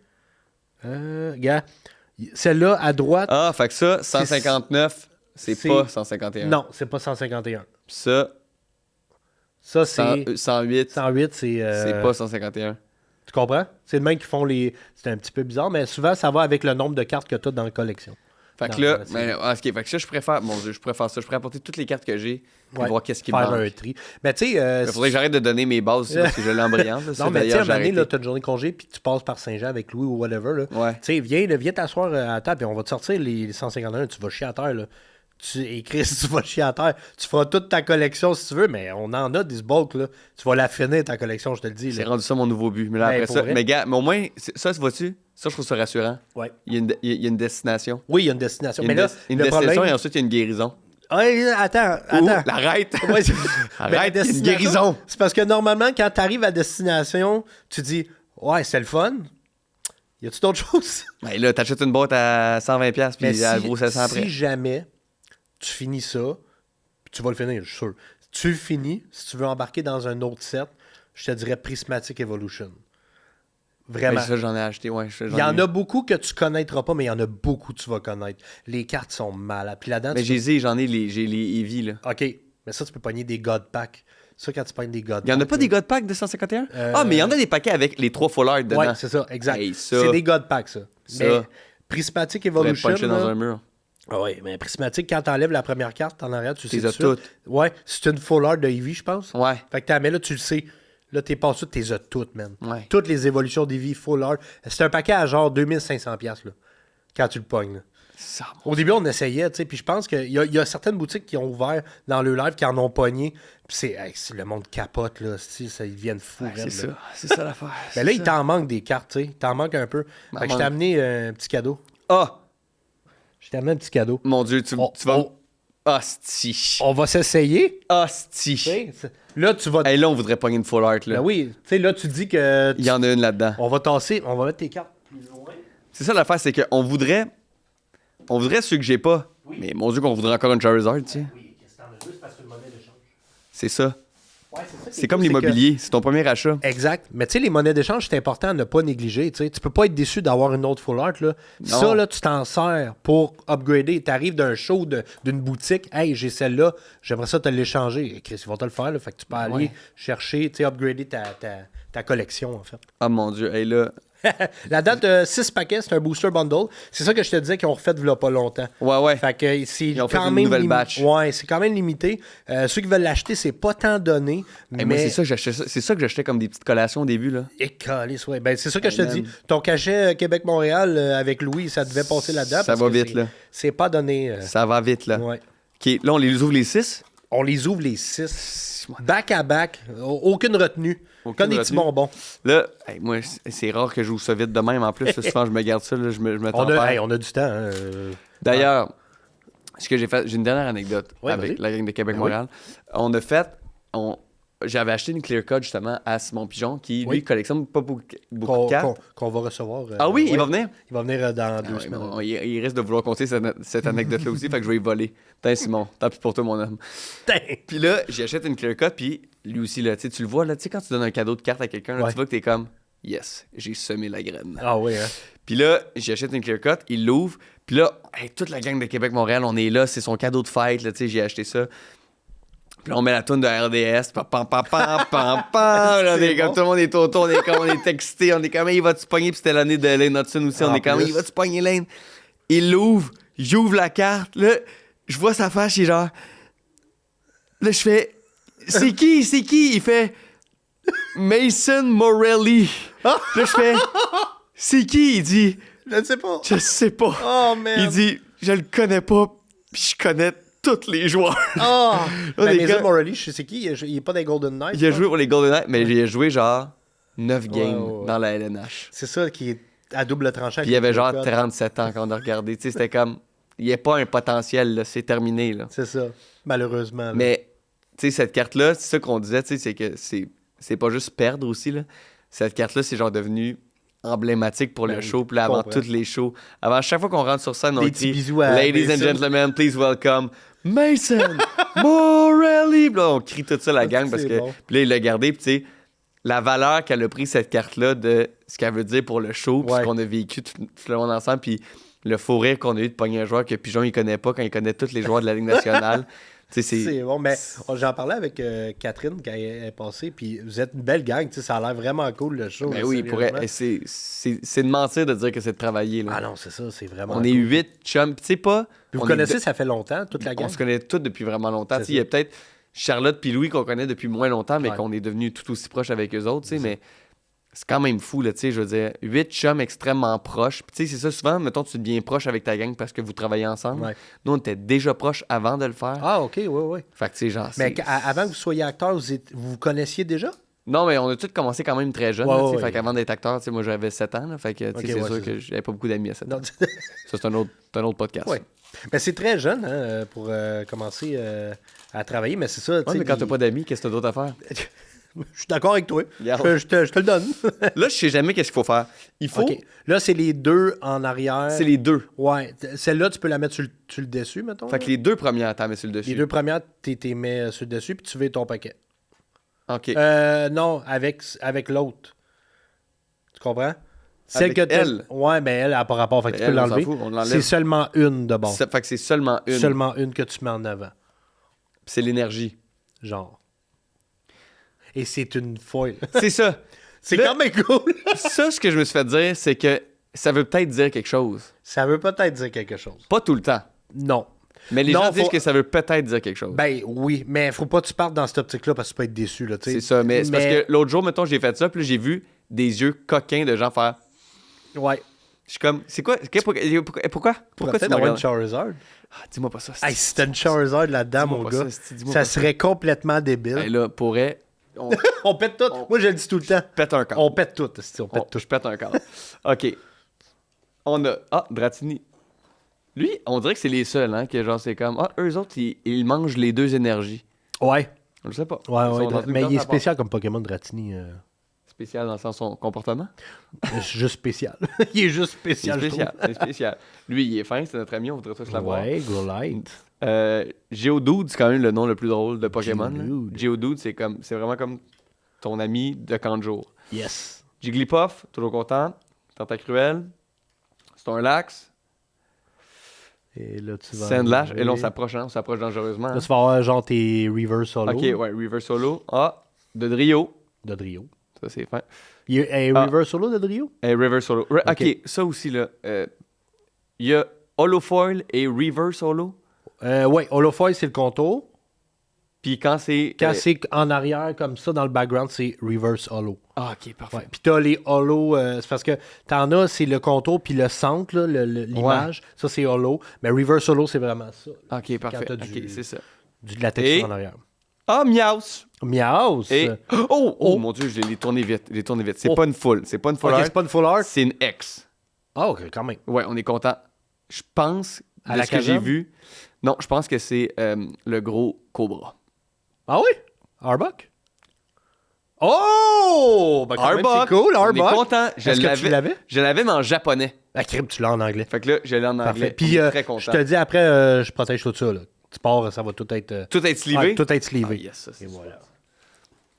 gars, celle-là à droite. Ah, fait que ça, 159, c'est pas 151. Non, c'est pas 151. Puis ça, c'est 108, 108, c'est pas 151. Tu comprends? C'est le même qui font les. C'est un petit peu bizarre, mais souvent, ça va avec le nombre de cartes que tu as dans la collection. Fait que là, fait que ça, je préfère. Mon Dieu, je préfère ça. Je pourrais apporter toutes les cartes que j'ai pour voir qu'est-ce qui me faire manque. un tri. Mais tu sais. Il faudrait que j'arrête de donner mes bases aussi, parce que je l'ai en brillante. Non, mais tu sais, à un moment donné, tu as une journée de congé, puis tu passes par Saint-Jean avec Louis ou whatever. Là. Ouais. Tu sais, viens t'asseoir à la table, puis on va te sortir les 151. Tu vas chier à terre, là. Et Chris, tu vas chier à terre. Tu feras toute ta collection si tu veux, mais on en a des bulk, là. Tu vas la finir, ta collection, je te le dis. C'est rendu ça mon nouveau but. Mais là, après ça. Mais gars, mais au moins, ça, vois-tu? Ça, je trouve ça rassurant. Ouais. Il y a une destination. Oui, il y a une destination. Mais là, une destination et ensuite, il y a une guérison. Ouais, attends. Arrête! Ouais, Arrête, il y a une guérison. C'est parce que normalement, quand tu arrives à destination, tu dis, ouais, c'est le fun. Y a-tu d'autres choses? Ben là, t'achètes une boîte à 120$ puis elle vaut 700 après. Si jamais tu finis ça, tu vas le finir, je suis sûr. Tu le finis, si tu veux embarquer dans un autre set, je te dirais Prismatic Evolution. Vraiment. Ben, ça, j'en ai acheté, ouais. Il y en a beaucoup que tu connaîtras pas, mais il y en a beaucoup que tu vas connaître. Les cartes sont malades. Puis là-dedans, mais j'ai les Eevee, là. OK, mais ça, tu peux pogner des God Packs. Ça, quand tu pognes des God Packs. Il y en a pas des God Packs de 151? Ah, mais il y en a des paquets avec les 3 full art dedans. Ouais, c'est ça, exact. Hey, ça, c'est des God Packs, ça. Mais Prismatic Evolution. puncher dans un mur. Ah oui, mais Prismatic, quand t'enlèves la première carte en arrière, tu sais. Tu les as toutes. Ouais, c'est une full art de Eevee, je pense. Ouais. Fait que t'as mais là, tu le sais. Là, t'es passé, tu les as toutes, man. Ouais. Toutes les évolutions d'Eevee full art. C'est un paquet à genre 2500$, là, quand tu le pognes. Là. Ça, Au début, on essayait, tu sais, puis je pense qu'il y a certaines boutiques qui ont ouvert dans le live qui en ont pogné. Puis c'est le monde capote, là, ça, ils deviennent fous. c'est ça, c'est ça l'affaire. Mais là, il t'en manque des cartes, tu sais. Il t'en manque un peu. Fait que je t'ai amené un petit cadeau. Ah! Je t'ai amené un petit cadeau. Mon Dieu, tu vas... Hostie. On va s'essayer. Hostie. Là, tu vas... Hey, là, on voudrait pogner une full art, là. Ben oui, tu sais, là, tu dis que... Il y en a une là-dedans. On va tasser, on va mettre tes cartes plus loin. C'est ça l'affaire, c'est qu'on voudrait... On voudrait ceux que j'ai pas. Oui. Mais mon Dieu, qu'on voudrait encore une Charizard, tu sais. Oui, qu'est-ce que t'en as juste parce que le monnaie d'échange. C'est ça. Ouais, c'est comme l'immobilier, c'est ton premier achat. Exact. Mais tu sais, les monnaies d'échange, c'est important à ne pas négliger. Tu peux pas être déçu d'avoir une autre full art. Là. Ça, là, tu t'en sers pour upgrader. Tu arrives d'un show d'une boutique. Hey, j'ai celle-là, j'aimerais ça te l'échanger. Chris, ils vont te le faire. Là. Fait que tu peux aller chercher, upgrader ta collection, en fait. Ah mon Dieu, hey là. La date de 6 paquets, c'est un booster bundle. C'est ça que je te disais qu'ils ont refait il y a pas longtemps. Ouais. Fait que c'est ils ont quand fait même une nouvelle batch. Ouais, c'est quand même limité. Ceux qui veulent l'acheter, c'est pas tant donné. Mais moi, c'est ça que j'achetais comme des petites collations au début, là. Et calice, ouais. Ben, c'est ça que je te dis. Ton cachet Québec-Montréal avec Louis, ça devait passer là-dedans. Ça va vite, là. C'est pas donné. Ça va vite, là. Ouais. OK, là, on les ouvre les 6. On les ouvre les 6. Back à back. Aucune retenue. Comme des petits bonbons. Là, moi, c'est rare que je joue ça vite de même. En plus, souvent, je me garde ça. Là, je me on a du temps. Hein, D'ailleurs, ce que j'ai fait, j'ai une dernière anecdote avec la gang de Québec-Montréal. Oui. On a fait... j'avais acheté une clear cut justement à Simon Pigeon qui, Oui. lui, collectionne pas beaucoup de cartes. Qu'on va recevoir. Ah oui, il ouais. va venir? Il va venir dans 2 Ouais, semaines. bon, il risque de vouloir compter cette anecdote-là aussi, fait que je vais y voler. Tiens, Simon, tant pis pour toi, mon homme. Puis là, j'achète une clear cut, puis lui aussi, là, tu le vois, là, tu sais, quand tu donnes un cadeau de carte à quelqu'un, là, Ouais. tu vois que t'es comme, yes, j'ai semé la graine. Ah oui, hein. Puis là, j'achète une clear cut, il l'ouvre, puis là, hey, toute la gang de Québec-Montréal, on est là, c'est son cadeau de fête, là, tu sais, j'ai acheté ça. Puis là, on met la toune de RDS, pam, pam, pam, pam, pam, pam. Là, on est comme, tout le monde est autour, on est excité, on est comme, il va-tu pogner? Puis c'était l'année de Lane Hudson aussi, on En est comme, plus. il va-tu pogner Lane? Il l'ouvre, j'ouvre la carte, là, je vois sa face, il est genre, là, je fais, c'est qui? Il fait, Mason Morelli. Là, je fais, c'est qui? Il dit, Je ne sais pas. je sais pas. Oh, man. Il dit, je le connais pas, puis je connais tous les joueurs. Oh! On est Mason comme- Morelli, je sais qui, il est pas des Golden Knights. Il a je joué pour les Golden Knights, mais il a joué genre 9 games ouais. dans la LNH. pense. C'est ça qui est à double tranchant. Puis il avait genre 37 ans quand on a regardé. Tu sais, c'était comme. Il n'y a pas un potentiel, là, c'est terminé. Là. C'est ça, malheureusement. là. Mais, tu sais, cette carte-là, c'est ça qu'on disait, tu sais, c'est que c'est pas juste perdre aussi. Là. Cette carte-là, c'est genre devenu emblématique pour Ben le oui, show. Puis là, avant comprends. tous les shows, avant chaque fois qu'on rentre sur scène, on Des petits dit bisous à Ladies and Mason. gentlemen, please welcome Mason Morelli. Puis là, on crie tout ça, la gang, parce C'est que. bon. Puis là, il l'a gardé, puis tu sais, la valeur qu'elle a pris, cette carte-là, de ce qu'elle veut dire pour le show, puis Ouais. ce qu'on a vécu tout le monde ensemble, puis le faux rire qu'on a eu de pogner un joueur que Pigeon, il connaît pas quand il connaît tous les joueurs de la Ligue nationale. Tu sais, C'est bon, mais j'en parlais avec Catherine quand elle est passée, puis vous êtes une belle gang, tu sais, ça a l'air vraiment cool le show. Ben là, oui, sérieusement. c'est de mentir de dire que c'est de travailler. Là. Ah non, c'est ça, c'est vraiment On est cool. 8 chums, puis tu sais pas. Puis vous on connaissez, est ça fait longtemps, toute la gang? On se connaît tous depuis vraiment longtemps. C'est Tu sais, il y a peut-être Charlotte puis Louis qu'on connaît depuis moins longtemps, mais Ouais. qu'on est devenus tout aussi proches avec eux autres, tu sais, mais c'est quand même fou, là, tu sais, je veux dire, 8 chums extrêmement proches. Puis tu sais, c'est ça, souvent, mettons, tu deviens proche avec ta gang parce que vous travaillez ensemble. Ouais. Nous, on était déjà proches avant de le faire. Ah, ok, oui. Fait que, tu sais, genre, Mais c'est- avant que vous soyez acteur, vous vous connaissiez déjà? Non, mais on a tous commencé quand même très jeunes, Ouais, là, tu sais, ouais. fait qu'avant d'être acteur, tu sais, moi, j'avais 7 ans, là, fait que, tu sais, Ok, c'est ouais, sûr c'est que j'avais pas beaucoup d'amis à 7 ans. Non, Ça, c'est un autre podcast. ouais. Mais c'est très jeune hein, pour commencer à travailler, mais c'est ça. tu Ouais, sais, mais quand t'as pas d'amis, qu'est-ce que t'as d'autre à faire? Je suis d'accord avec toi. Regarde. Je te le donne. Là, je sais jamais qu'est-ce qu'il faut faire. Il faut... OK. Là, c'est les deux en arrière. C'est les deux. Ouais. Celle-là, tu peux la mettre sur le dessus, mettons. Fait là. que les deux premières, t'en mets sur le dessus. Les deux premières, tu les mets sur le dessus, puis tu veux ton paquet. OK. Non, avec l'autre. Tu comprends? Celle Avec que t'as- elle? Ouais, mais elle n'a pas rapport. Fait que tu Elle, peux on s'en l'enlever. fout, on l'enlève. C'est seulement une de bord. Fait que c'est seulement une. Seulement une que tu mets en avant. C'est l'énergie. Genre. Et c'est une foile. C'est ça. C'est Là- quand même cool. Ça, ce que je me suis fait dire, c'est que ça veut peut-être dire quelque chose. Ça veut peut-être dire quelque chose. Pas tout le temps. Non. Mais les Non, gens disent faut- que ça veut peut-être dire quelque chose. Ben oui, mais faut pas que tu partes dans cette optique-là parce que tu peux être déçu. Là, tu sais. C'est ça. Mais c'est parce que l'autre jour, mettons, j'ai fait ça, puis là, j'ai vu des yeux coquins de gens faire. Ouais. Je suis comme, c'est quoi? Pourquoi Pourquoi tu tu me avoir une regardes? Charizard? Ah, dis-moi pas ça. Hey, si t'as une Charizard là-dedans, Dis-moi mon pas gars, ça, dis-moi ça pas serait complètement débile. Hey, là, pourrait. On On pète tout. Moi, je le dis tout le temps. pète un camp. On pète tout. On pète tout. Je pète un câble. OK. On a... Ah, Dratini. Lui, on dirait que c'est les seuls, hein, que genre, c'est comme... Ah, eux autres, ils mangent les deux énergies. Ouais. Je le sais pas. Ouais, Ils sont dans ouais. une Mais il est classe à part. spécial comme Pokémon Dratini. Spécial dans le sens de son comportement. Juste spécial. Il est juste C'est spécial. je spécial, c'est spécial. Lui, il est fin, c'est notre ami, on voudrait tous trouve. l'avoir. Ouais, Growlite. Geodude, c'est quand même le nom le plus drôle de Pokémon. là. Geodude. Geodude, c'est vraiment comme ton ami de camp de jour. Yes. Jigglypuff, toujours content. Tentacruel. Snorlax. Et là, tu vas. Sandlash. Et là, on arriver. s'approche, hein, on s'approche dangereusement. Là, hein. tu vas avoir genre tes Reverse Solo Ok, ouais, Reverse Solo. Ah, de Drio. de Drio. Ça, c'est fin. Il y a un Ah. Reverse Solo de Drio? Et Reverse Solo. Ok, Ok. ça aussi, là. Il y a Holofoil et Reverse Solo. Ouais, Holofoil, c'est le contour. Puis quand c'est. Quand c'est en arrière, comme ça, dans le background, c'est Reverse Holo. Ah, ok, parfait. Ouais. Puis t'as les Holo, c'est parce que t'en as, c'est le contour, puis le centre, là, l'image. Ça, c'est Holo. Mais Reverse Holo, c'est vraiment ça. Ok, parfait. t'as Ok, du- c'est ça. De la texture Et- en arrière. Ah, Miaus. Miaus! Et. Oh, mon Dieu, je l'ai tourné vite. C'est Oh. pas une full. C'est pas une full Ok, art. c'est pas une full art? C'est une X. Ah, ok, quand même. Ouais, on est content. Je pense, À de la ce que j'ai caserne? vu. Non, je pense que c'est le gros Cobra. Ah oui? Arbok? Oh! Ben, quand même, Arbok. c'est cool, On est Arbok. content. Est-ce que tu l'avais? Je l'avais, mais en japonais. La crime, tu l'as en anglais. Fait que là, je l'ai en Parfait. anglais. Puis, On est très content. je te dis, après, je protège tout ça. Là. Tu pars, ça va tout être... Tout être sleevé? Ouais, tout être sleevé. Ah, yes, ça, c'est Et super. voilà.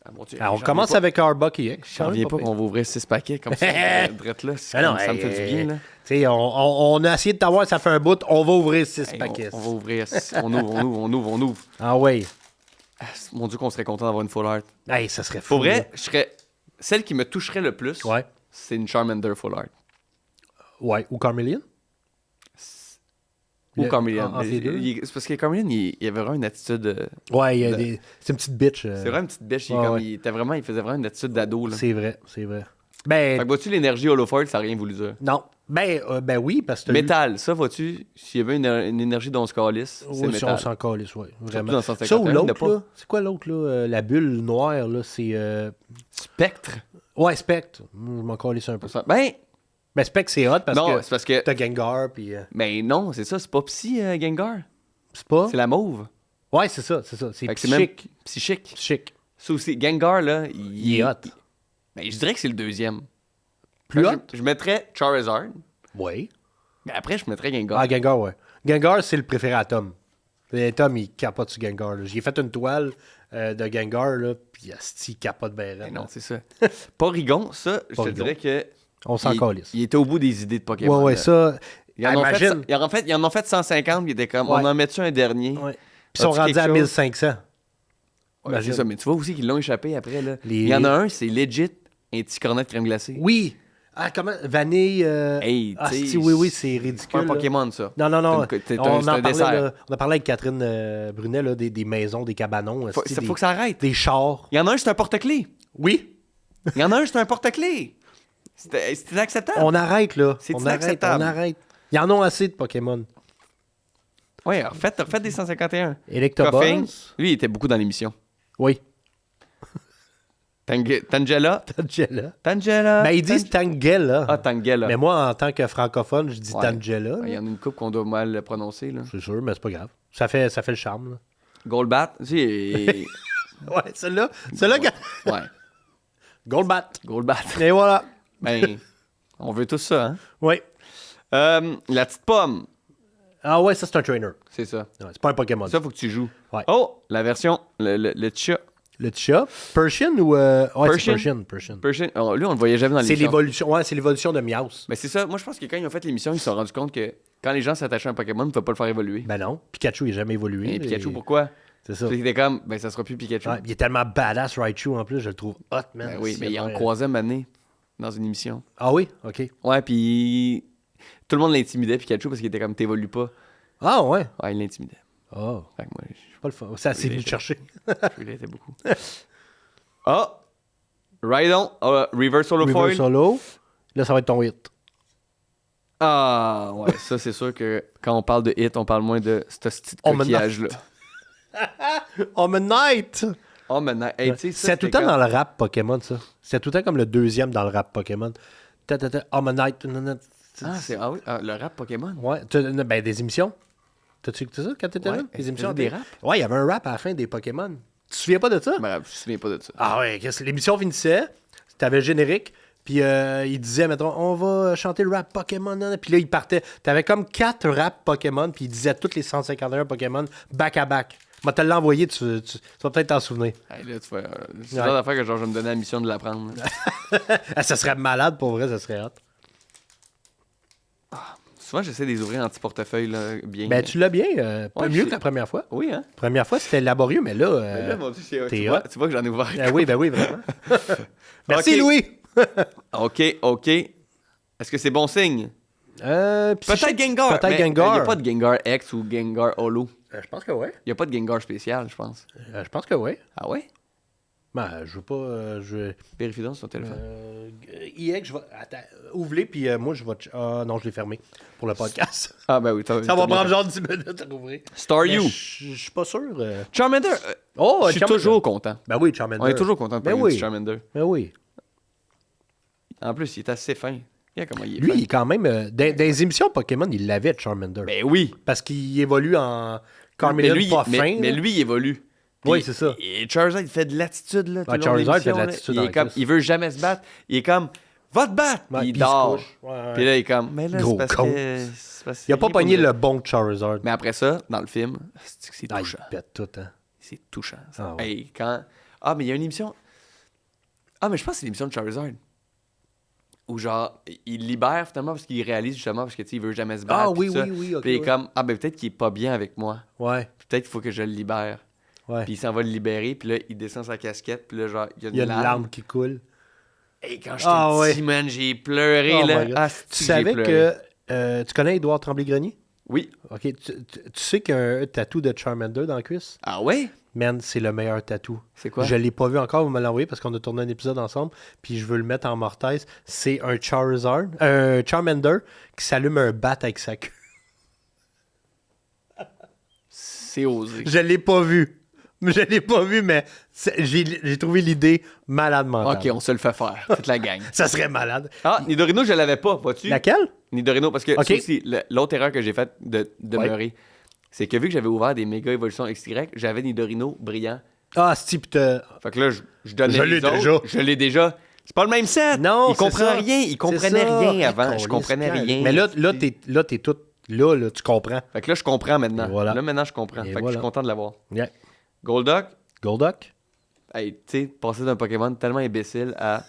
Ah, mon Dieu, Alors, on j'en commence reviens avec Arbok EX. J'en reviens pas qu'on va ouvrir 6 paquets comme ça. Drette là. Ah non, Ça me fait du bien, là. Tu sais, on a essayé de t'avoir, ça fait un bout. On va ouvrir 6 Hey, paquets. on va ouvrir. On ouvre. Ah ouais. Ah, mon Dieu, qu'on serait content d'avoir une full art. Hey, ça serait fou. Pour vrai, je serais... Celle qui me toucherait le plus, Ouais. c'est une Charmander full art. Ouais. Ou Carmelian? Ou Carmelian. entre les deux? C'est parce que Carmelian, il avait vraiment une attitude... Ouais, il y a des... c'est une petite bitch. C'est vraiment une petite bêche. Ouais. Il faisait vraiment une attitude d'ado. Là. C'est vrai. Fait Ben, que vois-tu, l'énergie Holofoil, ça n'a rien voulu dire. non. Ben oui, parce que... Métal, ça, vois-tu, s'il y avait une énergie d'Once Callis, c'est Oui, si métal. on s'en calisse, oui. Vraiment. dans 151, Ça ou il y en a l'autre, pas. là? C'est quoi l'autre, là? La bulle noire, là, c'est... Spectre. Ouais, Spectre. Je m'en calisse un peu. Ben, Spectre, c'est hot parce non, que c'est parce que... t'as Gengar, puis... Mais non, c'est ça, c'est pas Psy, Gengar. c'est pas... C'est la mauve. Ouais, c'est ça. C'est Fait que c'est chic. même psychique. Chic. Ça aussi, Gengar, là, Il est hot. Ben, je dirais que c'est le deuxième. Plus Fait hot? que je mettrais Charizard, Oui. mais après, je mettrais Gengar. Ah, Gengar, ouais. Gengar, c'est le préféré à Tom. Tom, il capote sur Gengar. Là. J'ai fait une toile de Gengar, là, puis asti, il capote bien. Ben non, c'est ça. Porygon, ça, je te Porygon. dirais que... On s'en calisse. Il était au bout des idées de Pokémon. Ouais, ouais, là. ça... Ils en, imagine. ils en ont fait 150, puis ils étaient comme, Ouais. on en met-tu un dernier? Ouais. Puis ils sont As-tu rendus quelque à chose? 1500. Ouais, Imagine. c'est ça, mais tu vois aussi qu'ils l'ont échappé après. Là. Les- Il y en a un, c'est legit, un petit cornet de crème glacée. Oui. Ah, comment? Vanille... Hey, ah, tu sais, si, oui, c'est C'est ridicule. pas un là. Pokémon, ça. Non, non. C'est On un en parlait, dessert. là, on a parlé avec Catherine Brunet, là, des maisons, des cabanons. Faut, asti, faut que ça arrête. des chars. Il y en a un, c'est un porte-clés. Oui. Il y en a un, c'est un porte-clés. C'est inacceptable. On arrête, là. C'est on arrête, inacceptable. on arrête. Ils en ont assez de Pokémon. Ouais, refaites des 151. Electabuzz. Koffing, lui, il était beaucoup dans l'émission. Oui. Tangela. Tangela. Ben, ils disent Tangela. Ah, Tangela. Mais moi, en tant que francophone, je dis Ouais. Tangela. Il y en a une couple qu'on doit mal le prononcer. Là. C'est sûr, mais c'est pas grave. Ça fait le charme. Là. Goldbat, tu sais. Ouais, celle-là. Ouais. Goldbat. Goldbat. Et voilà. Ben, on veut tout ça, hein? Oui. La petite pomme, Ah ouais, ça, c'est un trainer. c'est ça. Ouais, c'est pas un Pokémon. Ça, faut que tu joues. Ouais. Oh, la version, le chat. Le chat. Persian ou... Ouais, Persian. c'est Persian. Persian. Oh, lui, on le voyait jamais dans C'est l'émission. l'évolution. Ouais, c'est l'évolution de Meowth. Mais c'est ça. Moi, je pense que quand ils ont fait l'émission, ils se sont rendus compte que quand les gens s'attachaient à un Pokémon, ils ne pouvaient pas le faire évoluer. Ben non. Pikachu, il n'a jamais évolué. Et Pikachu, Et- pourquoi? C'est ça. Parce qu'il était comme, ben, ça sera plus Pikachu. Ouais, il est tellement badass, Raichu, en plus. Je le trouve hot, man. Ben oui, mais il est en Ouais. troisième année dans une émission. Ah oui? OK. Ouais, puis tout le monde l'intimidait, Pikachu, parce qu'il était comme, t'évolues pas. Ah ouais? Ouais, il l'intimidait. Oh, Fait que moi, pas le fun. Ça, c'est venu te chercher. je l'aidais beaucoup. Ah! Rhydon, Reverse Holo Reverse Foil. Solo. Là, ça va être ton hit. Ah, ouais, ça, c'est sûr que quand on parle de hit, on parle moins de ce petit Oh, coquillage-là. Homme Knight! Oh, maintenant, hey, tu sais, ça, C'est tout le temps dans le rap Pokémon, ça. C'est tout le temps comme le deuxième dans le rap Pokémon. Homme Knight. Ah oui, le rap Pokémon. Ouais, ben des émissions. T'as-tu écouté ça quand t'étais Ouais, là? est-ce Des que émissions t'as des raps? Ouais, il y avait un rap à la fin des Pokémon. Tu te souviens pas de ça? Je me souviens pas de ça. Ah ouais, l'émission finissait, t'avais le générique, puis il disait, mettons, on va chanter le rap Pokémon, puis là, il partait. T'avais comme 4 rap Pokémon, puis il disait toutes les 151 Pokémon back à back. Moi, te l'envoyé, tu vas peut-être t'en souvenir. Hey, là, c'est le genre d'affaire que genre, je vais me donner la mission de l'apprendre. Ah, ça serait malade, pour vrai, ça serait hot. Souvent, j'essaie de les ouvrir en petit portefeuille, là, bien. Ben, tu l'as bien, pas Ouais, mieux je- que la première fois. Oui, hein? Première fois, c'était laborieux, mais là... Mais là, mon Dieu, t'es tu hot. vois que j'en ai ouvert. oui, vraiment. Merci, Ok. Louis! OK. Est-ce que c'est bon signe? Peut-être Gengar. Peut-être mais Gengar. Il n'y a pas de Gengar X ou Gengar Holo. Je pense que oui. Il n'y a pas de Gengar spécial, je pense. Je pense que oui. Ah ouais? Ben, je veux pas... Vérifie donc sur ton téléphone. IX, je vais... Attends, ouvre-les, puis moi, je vais... Ah non, je l'ai fermé pour le podcast. Ah ben oui. Ça va prendre genre 10 minutes à rouvrir. Staryu. Mais Je suis pas sûr. Charmander. Oh, je suis Charmander. toujours content. Ben oui, Charmander. On est toujours content de Ben parler oui. de Charmander. Ben oui. En plus, il est assez fin. Regarde comment il est Lui, fin. il est quand même... dans les émissions Pokémon, il l'avait, Charmander. Ben oui. Parce qu'il évolue en Mais Carmelian lui, pas fin. mais là. lui, il évolue. Oui, Puis, c'est ça. Et Charizard, il fait de l'attitude, là. tout le long de Charizard fait de l'émission, là. l'attitude Il en est comme, Christ. il veut jamais se battre. Il est comme, va te battre! Ouais, Puis il puis il se dort. couche. Ouais. Puis là, il est comme, mais là, Gros c'est parce con. que... c'est parce que Il a c'est pas rien pogné pour le bon Charizard. Mais après ça, dans le film, c'est Ah, il touchant. pète tout, hein. C'est touchant. Ça. Ah ouais. Hey, quand... Ah, mais il y a une émission... Ah, mais je pense que c'est l'émission de Charizard. Où genre, il libère finalement parce qu'il réalise justement parce que tu sais, il veut jamais se battre. Ah oui, puis ça. oui, ok. Puis il est ouais. comme, ah ben peut-être qu'il est pas bien avec moi. Ouais, Puis peut-être qu'il faut que je le libère. ouais. Puis il s'en va le libérer. Puis là, il descend sa casquette. Puis là, genre, il y a Il y a une larme. larme qui coule. Et quand j'étais Ah, petit, ouais. man, j'ai pleuré, Oh là. my God. Ah, Tu savais que... tu connais Édouard Tremblay-Grenier? Oui. OK. Tu sais qu'il y a un tatou de Charmander dans la cuisse? Ah ouais? Man, c'est le meilleur tatou. C'est quoi? Je l'ai pas vu encore, vous me l'envoyez parce qu'on a tourné un épisode ensemble, puis je veux le mettre en mortaise. C'est un Charizard, un Charmander qui s'allume un bat avec sa queue. C'est osé. Je l'ai pas vu. Je l'ai pas vu, mais j'ai trouvé l'idée malade mentale. Ok, on se le fait faire. Toute la gang. Ça serait malade. Ah, Nidorino, je l'avais pas, vois-tu? Laquelle? Nidorino, parce que Ok. ça aussi, l'autre erreur que j'ai faite de demeurer, c'est que vu que j'avais ouvert des méga évolutions XY, j'avais Nidorino brillant. Ah, ce type de... Fait que là, je donnais Je les l'ai autres. déjà. Je l'ai déjà. C'est pas le même set. Non, il c'est comprend ça. rien. Il C'est comprenait ça. rien avant. Hey, Je comprenais câlisse, rien. Mais là, t'es tout... Là, tu comprends. Fait que là, je comprends maintenant. Et voilà. Là, maintenant, je comprends. Et Fait que je voilà. suis content de l'avoir. Yeah. Golduck, Golduck? hey, tu sais, passer d'un Pokémon tellement imbécile à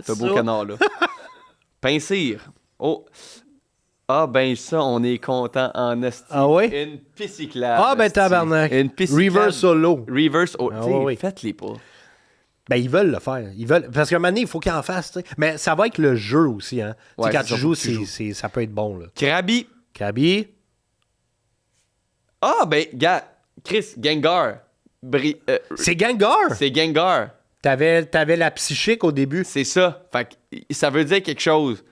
ce beau Ça. canard-là. Pincir. Oh. Ah, ben ça, on est content en esti. Ah ouais? Une pisciclade. Ah, ben esti. tabarnak. Une pisciclade. Reverse solo. Reverse. Oh, Ah, tu sais, ouais, ouais. faites-les pas. Ben, ils veulent le faire. Ils veulent... Parce qu'à un moment donné, il faut qu'ils en fassent, tu sais. Mais ça va avec le jeu aussi, hein. Tu sais, Ouais, quand c'est tu ça, joues, faut que tu joues. ça peut être bon, là. Krabi. Krabi? Ah, ben, gars, Chris, Gengar. C'est Gengar! C'est Gengar. T'avais la psychique au début. C'est ça. Fait que ça veut dire quelque chose.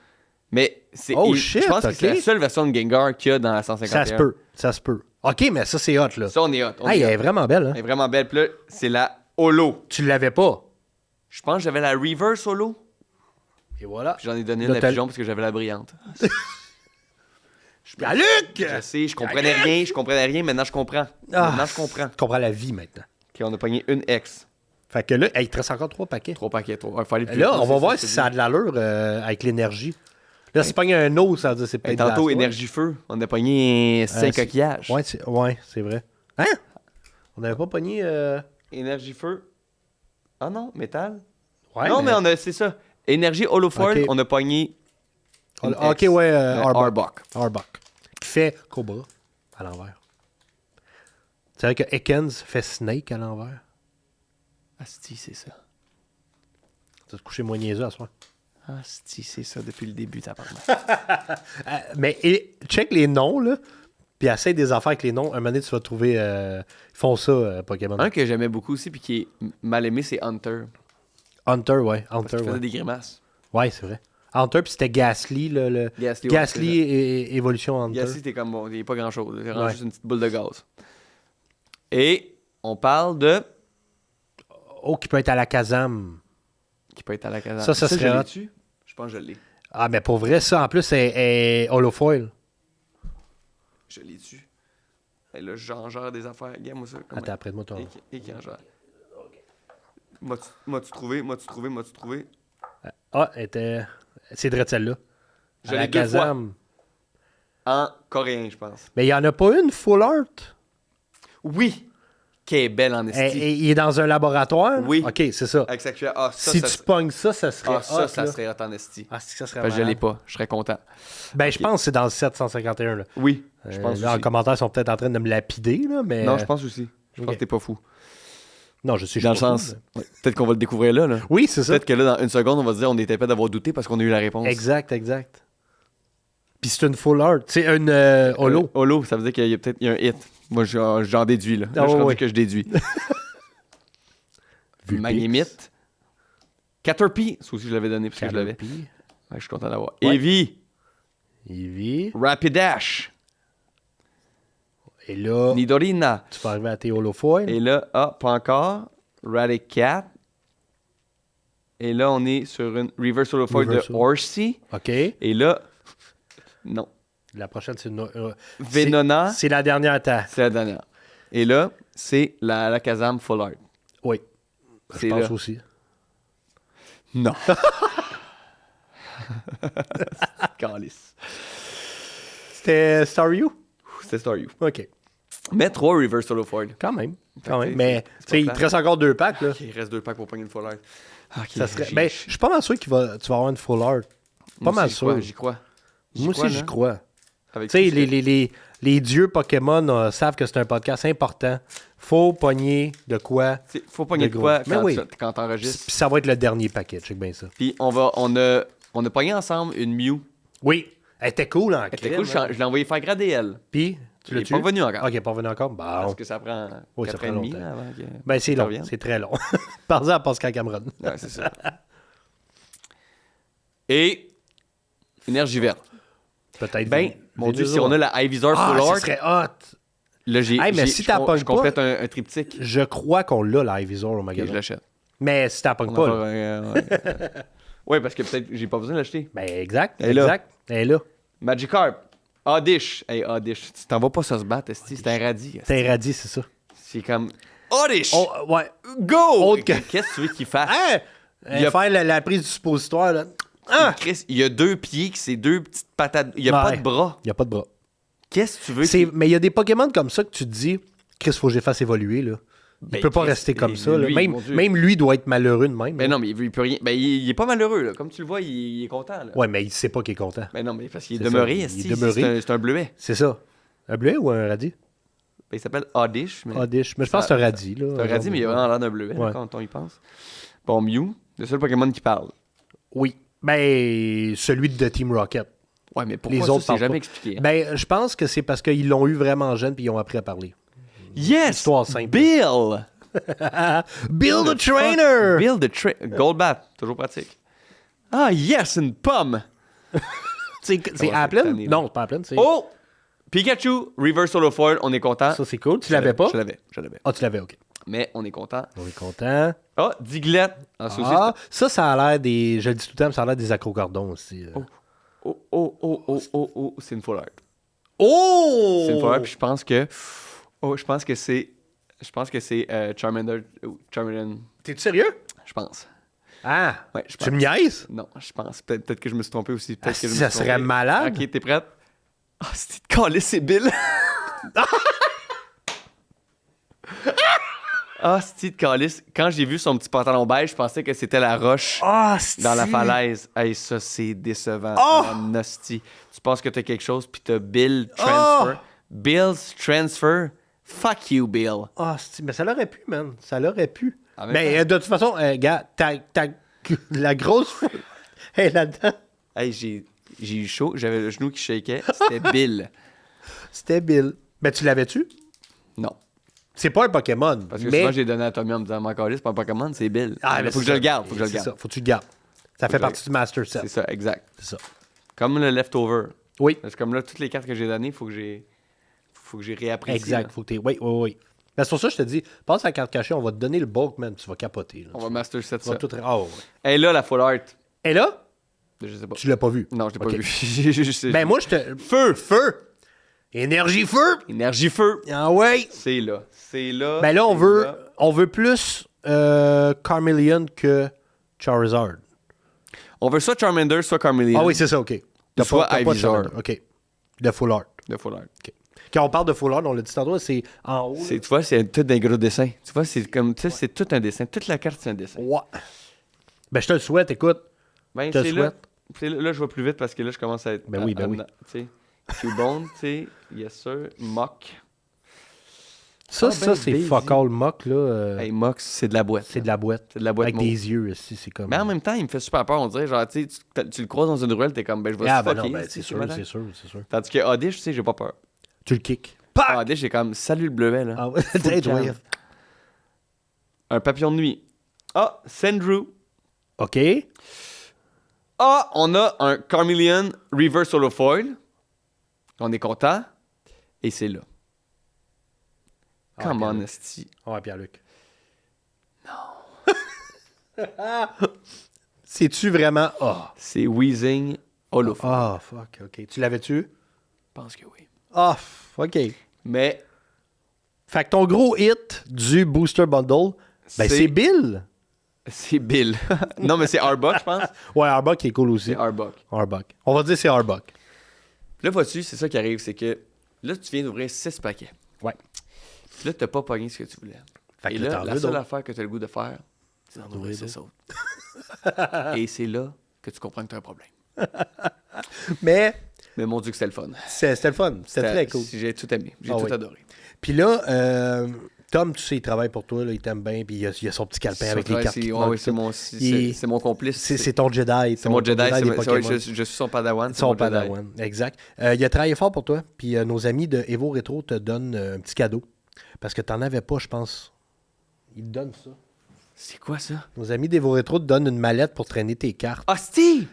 Mais c'est. Oh, shit, je pense que c'est ok. la seule version de Gengar qu'il y a dans la 151. Ça se peut. OK, mais ça, c'est hot, là. Ça, on est hot. On Ah, est elle hot. est vraiment belle, hein. Elle est vraiment belle. Puis là, c'est la Holo. Tu l'avais pas. Je pense que j'avais la Reverse Holo. Et voilà. Puis j'en ai donné Là, une à t'as- Pigeon parce que j'avais la brillante. Ah, Luc! Je sais, je comprenais rien. Maintenant, je comprends. Ah, Maintenant, je comprends. Tu comprends la vie, maintenant. OK, on a pogné une X. Fait que là, hey, il te reste encore 3 paquets. 3 paquets, 3. Il faut aller plus Là, vite, on va c'est voir que si je te ça a dis. de l'allure avec l'énergie. Là, si tu pognes un eau, ça veut dire que c'est Hey, peut-être tantôt, de la énergie feu. On a pogné 5 c'est- coquillages. Ouais, c'est vrai. Hein? On n'avait pas pogné... Énergie feu. Ah non, métal. Ouais, non, mais on a, c'est ça. Énergie holofoil, Ok. on a pogné. une OK, X. ouais, Arbok. Arbok. Qui fait Cobra à l'envers. C'est vrai que Ekans fait Snake à l'envers. Asti, c'est ça. Tu vas te coucher moins niaiseux à soir. Asti, c'est ça depuis le début, t'as parlé. Check les noms, là. Puis essaye des affaires avec les noms. Un moment donné, tu vas trouver... ils font ça, Pokémon. Un que j'aimais beaucoup aussi, puis qui est mal aimé, c'est Hunter. Hunter, ouais. Parce Hunter, qu'il faisait ouais. des grimaces. Ouais, c'est vrai. Hunter, puis c'était Ghastly, le Ghastly, ouais, Ghastly c'est et Évolution Hunter. Ghastly, c'était comme bon, il n'y a pas grand chose. C'est vraiment Ouais. juste une petite boule de gaz. Et on parle de. Oh, qui peut être à la Kazam. Qui peut être à la caserne. Ça serait je hot. l'ai-tu? Je pense que je l'ai. Ah, mais pour vrai, ça, en plus, est holofoil. Je l'ai tu. Et là, j'en gère des affaires. Regarde, moi ça. comment- Attends, après de moi, toi. Et qui en gère. M'as-tu trouvé? Ah, c'est de celle-là. Je À la l'ai 2 fois. Kazam. En coréen, je pense. Mais il n'y en a pas une full art. Oui! Qui est belle en esti. Il est dans un laboratoire? Oui. OK, c'est ça. Avec sa cuillère. Ah, ça, Si ça, tu pognes ça, ça serait ah, ça, hot, ça là. serait hot en esti. Ah, si ça serait Parce que je l'ai malade. pas. Je serais content. Ben, je pense que c'est dans le 751, là. Oui, je pense là, en aussi. commentaire, ils sont peut-être en train de me lapider, là, mais... Non, je pense aussi. Je pense ok. que t'es pas fou. Non, je suis Dans le pas fou, sens, ouais, peut-être qu'on va le découvrir là. mais- Oui, c'est ça. Peut-être que là, dans une seconde, on va se dire on était pas d'avoir douté parce qu'on a eu la réponse. Exact. Puis c'est une full art. C'est une holo. Holo, ça veut dire qu'il y a peut-être un hit. Moi, j'en déduis là. Là, Ah, je suis rendu ouais. que je déduis. Vulpix. Magnémite. Caterpie, ça aussi je l'avais donné parce que je l'avais. Caterpie. Ouais, je suis content d'avoir. Ouais. Eevee. Eevee. Rapidash. Et là, Nidorina. tu peux arriver à tes holofoils. Et là, pas encore. Radicat. Et là, on est sur une reverse holofoil de Reverse holo. Horsey. OK. Et là, non. La prochaine, c'est une... Venona. C'est la dernière temps. C'est la dernière. Et là, c'est la Kazam Full Art. Oui. Je C'est pense là. aussi. Non. Calice. C'était Star You? C'était Star You. OK. Mais 3 Reverse Solo Foil. Quand même. Fait Quand que même. c'est- Mais c'est tu sais, il pas te plate. reste encore 2 packs. Là. Ok, il reste 2 packs pour pogner une Full Art. Ok, Ça serait... Ben, je suis pas mal sûr que tu vas avoir une full art. Pas mal sûr. J'y crois. Moi aussi, j'y là. crois. Avec Tu sais, tout ce que- les dieux Pokémon savent que c'est un podcast important. Faut pogner de quoi. T'sais, faut pogner de de gros. quoi Mais quand, oui. quand t'enregistres. Puis ça va être le dernier paquet. Check bien ça. Puis on a pogné ensemble une Mew. Oui. Elle était cool en Elle était crème, cool, hein. je l'ai envoyé faire grader elle. Puis, tu Il l'as est tué? pas revenu encore. OK, pas revenu encore? Bon. Parce que ça prend Oui, ça 4 prend ans et demi longtemps. là, avant que Ben, c'est ça long. revienne. C'est très long. Parle-en à Pascal Cameron. Ouais, c'est ça. Et énergie verte. Peut-être. Ben, mon Dieu, Venusaur. si on a la Ivysaur Ah, Full ça Art, serait hot. là, Hey, mais si t'as pas je complète un triptyque. Je crois qu'on l'a, la Ivysaur, au Ok, magasin. je l'achète. Mais si t'as pas On pas, a là. ouais, parce que peut-être j'ai pas besoin de l'acheter. Ben, exact. Elle est là. Exact. Elle est là. Magikarp. Oddish. Hey, Oddish. Tu t'en vas pas ça se battre, esti. C'est un radis. esti. C'est un radis, c'est ça. C'est comme. Oddish! Oh, ouais. Go! Autre que- Qu'est-ce que tu veux qu'il fasse? Hein? Il y a- Faire la prise du suppositoire, là. Ah! Chris, il y a 2 pieds, c'est 2 petites patates. Il y a pas Ouais. de bras. Il n'y a pas de bras. Qu'est-ce que tu veux Mais il y a des Pokémon comme ça que tu te dis, Chris, faut que je les fasse évoluer, là. Il Ben, peut pas Chris, rester comme lui, ça. Là. mon Dieu. Même lui doit être malheureux de même. Ben là. non, mais il peut rien. Ben il est pas malheureux, là. Comme tu le vois, il est content, là. Ouais, mais il sait pas qu'il est content. Ben non, mais parce qu'il est C'est demeuré, ça, il esti. est demeuré. C'est un bleuet. C'est ça. Un bleuet ou un radis? Ben, il s'appelle Oddish. Mais... Oddish. Mais je pense que c'est un radis, là. C'est un radis, mais il a vraiment l'air d'un bleuet, là, Ouais. quand on y pense. Bon, Mew, le seul Pokémon qui parle. Oui. Ben, celui de Team Rocket. Ouais, mais pourquoi Les ça, autres c'est parlent jamais pas. expliqué. Hein? Ben, je pense que c'est parce qu'ils l'ont eu vraiment jeune puis ils ont appris à parler. Yes! histoire simple. Bill! Bill the Trainer! Bill the Trainer. Gold Bat, toujours pratique. Ah, yes, une pomme! C'est Ouais, à la c'est plaine? tanné, là. Non, c'est pas à la plaine. c'est- Oh! Pikachu, Reverse Holo Foil, on est content. Ça, c'est cool. Tu l'avais pas? Je l'avais. Ah, tu l'avais, OK. Mais on est content. On est content. Ah, Diglett. Ah, ça aussi, Ah, ça a l'air des... Je le dis tout le temps, mais ça a l'air des acrocordons aussi. Oh, c'est une full art. Oh! C'est une full art, puis je pense que... Oh, je pense que c'est... Je pense que c'est Charmander... Charmander... T'es-tu sérieux? Je pense. Ah! Ouais, je pense. Tu me niaises? Non, je pense. Peut-être que je me suis trompé aussi. Peut-être Ah, que je me ça suis serait trompé. malade. Ok, t'es prête? Ah, c'est de caler, c'est Bill. Ah, c'est de calice. Quand j'ai vu son petit pantalon beige, je pensais que c'était la roche Ah, dans la falaise. Hey, ça, c'est décevant. Oh! En hostie. Tu penses que t'as quelque chose, puis t'as Bill Transfer. Bill's Transfer. Fuck you, Bill. Ah, mais ça l'aurait pu, man. Ça l'aurait pu. En même Mais de toute façon, gars, la grosse... Elle est là-dedans. Hey, j'ai eu chaud. J'avais le genou qui shakeait. C'était Bill. C'était Bill. Ben, tu l'avais-tu? Non. C'est pas un Pokémon. Parce que mais... souvent, j'ai donné à Tommy en me disant, mon calice, c'est pas un Pokémon, c'est Bill. Ah, mais faut que c'est je le ça. garde. Faut que je le C'est garde. ça, faut que tu le gardes. Ça fait que je partie du Master Set. C'est ça, exact. C'est ça. Comme le leftover. Oui, Parce que comme là, toutes les cartes que j'ai données, faut que j'ai réapprécié. exact. là. Faut que t'aies... Oui. Ben, c'est pour ça que je te dis, passe à la carte cachée, on va te donner le bulk, man. Tu vas capoter. Là. On va master set Tu vas ça. tout... Oh, ouais. Et là, la full art. Et là, Je sais pas. tu l'as pas vu. Non, je l'ai pas Ok. vu. Je sais- Ben, moi, je te... Feu! Énergie feu! Énergie feu. Ah ouais! C'est là. C'est là. Ben là, c'est on veut plus Charmeleon que Charizard. On veut soit Charmander, soit Charmeleon. Ah oui, c'est ça, OK. Soit t'as de Ivysaur. Charmander. OK. De Full Art. De full art. OK. Quand on parle de Full Art, on l'a dit tantôt, c'est en haut. Tu vois, c'est tout des gros dessins. Tu vois, c'est comme, tu sais, c'est tout un dessin. Toute la carte, c'est un dessin. Ouais. Ben, je te le souhaite, écoute. Ben, Je te c'est le là. C'est là, je vais plus vite parce que là, je commence à être. Ben oui, ben oui. Tu sais, Cubone, tu sais, yes sir, Mock. Ça, Ah, ben, c'est Daisy. fuck all mock, là. Hey, Mox, c'est de la boîte. C'est de la boîte. C'est de la boîte Avec mauve. des yeux aussi, c'est comme... Mais en même temps, il me fait super peur. On dirait, genre, tu sais, tu le croises dans une ruelle, t'es comme, ben, je vais Ah, se ben fucker. non, ben, tu sais, c'est ce sûr, matin. c'est sûr. Tandis que Oddish, tu sais, j'ai pas peur. Tu le kicks. Oddish, j'ai comme, salut le bleuet, là. Ah ouais, Full t'es calme. ouais. Un papillon de nuit. Ah, Sandrew. OK. Ah, on a un Charmeleon Reverse Holo Foil. On est content. Et c'est là. Come on, Pierre-Luc. esti. Ouais, Pierre-Luc. Non. C'est-tu vraiment... Ah, C'est Weezing Holo Foil. ah, fuck, OK. Tu l'avais-tu? Je pense que oui. Ah, OK. Mais Fait que ton gros hit du Booster Bundle, c'est Bill. C'est Bill. Non, mais c'est Arbuck, je pense. Ouais, Arbuck qui est cool aussi. C'est Arbuck. Arbuck. On va dire c'est Arbuck. Là, vois-tu, c'est ça qui arrive, c'est que là, tu viens d'ouvrir 6 paquets. Ouais. Puis là, t'as pas pogné ce que tu voulais. Fait que Et là, là, t'en la veux seule d'autres. affaire que t'as le goût de faire, c'est d'en ouvrir 6 autres. Et c'est là que tu comprends que t'as un problème. Mais Mais mon Dieu que c'était le fun. c'était le fun. C'était très cool. J'ai tout aimé. J'ai Ah tout oui. adoré. Puis là, Tom, tu sais, il travaille pour toi, là, il t'aime bien, puis il a son petit calepin avec les cartes. qui Oui, manquent, c'est tout. mon complice. C'est ton Jedi. C'est mon Jedi. des Pokémon. Je suis son padawan. c'est Son mon Jedi. padawan, exact. Il a travaillé fort pour toi, puis nos amis de Evo Retro te donnent un petit cadeau. Parce que t'en avais pas, je pense. Ils te donnent ça. C'est quoi ça? Nos amis d'Evo Retro te donnent une mallette pour traîner tes cartes. Hostie!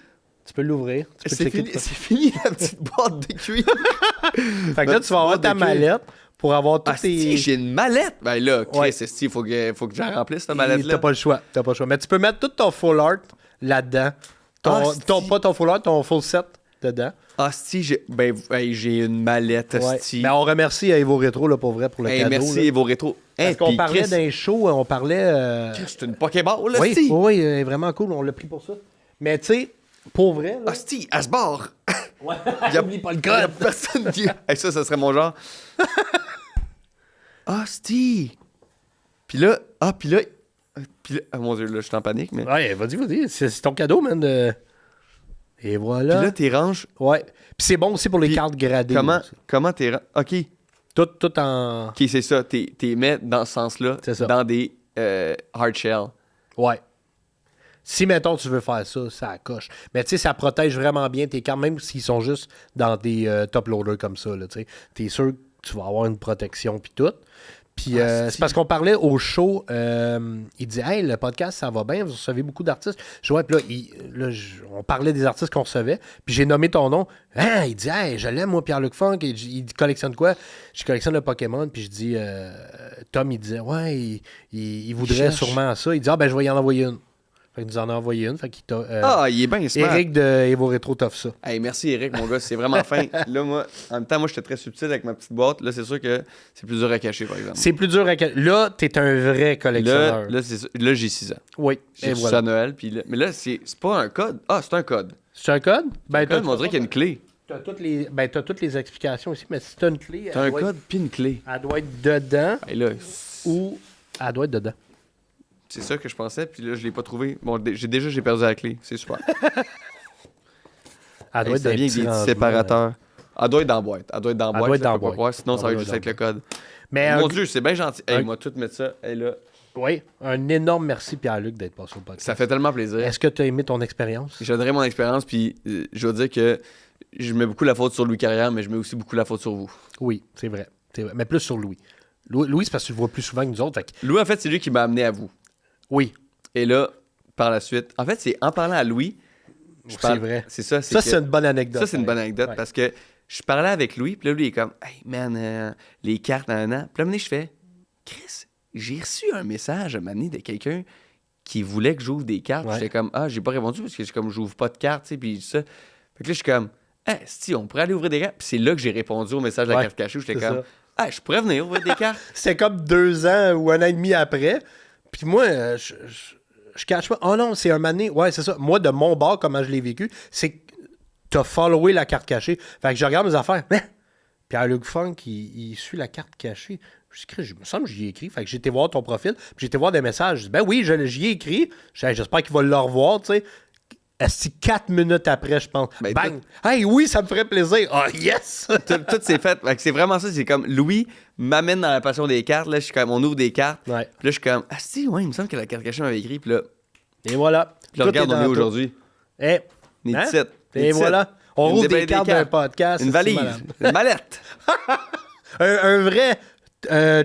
Tu peux l'ouvrir. Tu peux C'est checker fini, tout. c'est fini la petite boîte de cuir. Fait que là, tu vas avoir ta mallette pour avoir toutes Hostie, tes... j'ai une mallette! Ben là, Chris, Ouais. esti, il faut que j'en remplisse cette Et mallette-là. T'as pas le choix. T'as pas le choix. Mais tu peux mettre tout ton full art là-dedans. Pas ton full art, ton full set dedans. Hostie, j'ai une mallette, Ouais. hostie. Mais on remercie à Evo Retro là, pour vrai pour le Hey, cadeau. merci, là. Evo Retro. Parce Hey, qu'on puis parlait Chris, d'un show, on parlait... Chris, c'est une Pokéball, là, Oui, hostie. oui, vraiment cool. On l'a pris pour ça. Mais tu sais, pour vrai, là... Hostie, à ce bord. Ouais. Y a- Oublie pas le y a code. personne qui... Hey, ça serait mon genre. Hostie. Puis là, ah, mon Dieu, là, je suis en panique, mais... Ouais, vas-y. C'est ton cadeau, man. Et Puis voilà. là, t'es ranges. Ouais. Puis c'est bon aussi pour les Puis cartes gradées. Comment t'es ranges? OK. Tout en... OK, c'est ça. T'es mets dans ce sens-là, C'est ça. dans des hard shell. Ouais. Si, mettons, tu veux faire ça, ça coche. Mais tu sais, ça protège vraiment bien tes cartes, même s'ils sont juste dans des top loaders comme ça. Tu sais. T'es sûr que tu vas avoir une protection puis tout. Puis c'est parce qu'on parlait au show, il dit « Hey, le podcast, ça va bien, vous recevez beaucoup d'artistes. » Je vois, puis là, on parlait des artistes qu'on recevait, puis j'ai nommé ton nom. Hein, il dit « Hey, je l'aime, moi, Pierre-Luc Funk. » Il collectionne quoi? Je collectionne le Pokémon, puis je dis Tom, il disait « Ouais, il voudrait sûrement ça. » Il dit « Ah, ben, je vais y en envoyer une. » Fait qu'il nous en a envoyé une. Fait qu'il t'a... Il est bien smart. Eric de Evo Retro t'offre ça. Hey, merci, Eric, mon gars. C'est vraiment fin. Là, moi, en même temps, moi, j'étais très subtil avec ma petite boîte. Là, c'est sûr que c'est plus dur à cacher, par exemple. C'est plus dur à... Là, t'es un vrai collectionneur. Là, j'ai 6 ans. Oui, J'ai et reçu ça voilà. à Noël. Puis là, mais là, c'est pas un code. Ah, c'est un code. C'est un code? Ben, Un code, mais on dirait qu'il y a une clé. T'as toutes les explications ici, mais si t'as une clé, T'as un code puis une clé. elle doit être dedans Hey, là, ou elle doit être dedans. c'est ça que je pensais. Puis là, je l'ai pas trouvé. Bon, j'ai perdu la clé. C'est super. Elle doit Hey, être ça dans vient les avec des petits rangements. séparateurs. Elle doit être dans la boîte. Elle doit être dans la Elle boîte. doit être là, dans je peux la pas boîte. croire, sinon, ça va Elle juste doit être le code. Mais Mon Dieu, c'est bien gentil. Hey, moi, tout mettre ça. Hey, là, oui, un énorme merci Pierre-Luc d'être passé au podcast. ça fait tellement plaisir. Est-ce que tu as aimé ton expérience? J'adorais mon expérience. Puis je veux dire que je mets beaucoup la faute sur Louis Carrière, mais je mets aussi beaucoup la faute sur vous. Oui, c'est vrai. Mais plus sur Louis. Louis, c'est parce que tu le vois plus souvent que nous autres. Fait que- Louis, en fait, c'est lui qui m'a amené à vous. Oui, Et là, par la suite, en fait, c'est en parlant à Louis. c'est vrai. C'est ça. Ça, c'est une bonne anecdote. Ça, c'est une bonne anecdote Ouais. parce que je parlais avec Louis, puis là, lui, il est comme, hey, man, les cartes, nan. Puis là, je fais, Chris, j'ai reçu un message à un moment donné de quelqu'un qui voulait que j'ouvre des cartes. Ouais. J'étais comme, j'ai pas répondu parce que je comme, j'ouvre pas de cartes, tu sais, puis ça. Fait que là, je suis comme, si, on pourrait aller ouvrir des cartes. Puis c'est là que j'ai répondu au message de la Ouais, carte cachée où j'étais c'est comme, je pourrais venir ouvrir des cartes. C'était comme 2 ans ou 1 an et demi après. Puis moi, je cache pas. Oh non, c'est un mané. Ouais, c'est ça. Moi, de mon bord, comment je l'ai vécu, c'est que t'as followé la carte cachée. Fait que je regarde mes affaires. Pierre-Luc Funk, il suit la carte cachée. Je me semble que j'y ai écrit. Fait que j'ai été voir ton profil. Puis j'ai été voir des messages. Je dis, ben oui, j'y ai écrit. J'espère qu'il va le revoir, tu sais. Est-ce 4 minutes après, je pense. Ben, Bang! Hey, oui, ça me ferait plaisir. Ah, yes! Tout s'est fait. Fait que c'est vraiment ça. C'est comme, Louis m'amène dans la passion des cartes. Là, je suis comme, on ouvre des cartes. Ouais. Puis là, je suis comme, si, ouais, il me semble que la carte cachée m'avait écrit. Puis là, Et voilà. je le Tout regarde, est on dans est tout. aujourd'hui. Eh, Une hein? petite. Et voilà. On rouvre des cartes d'un podcast. Une c'est valise. malade. Une mallette. Un vrai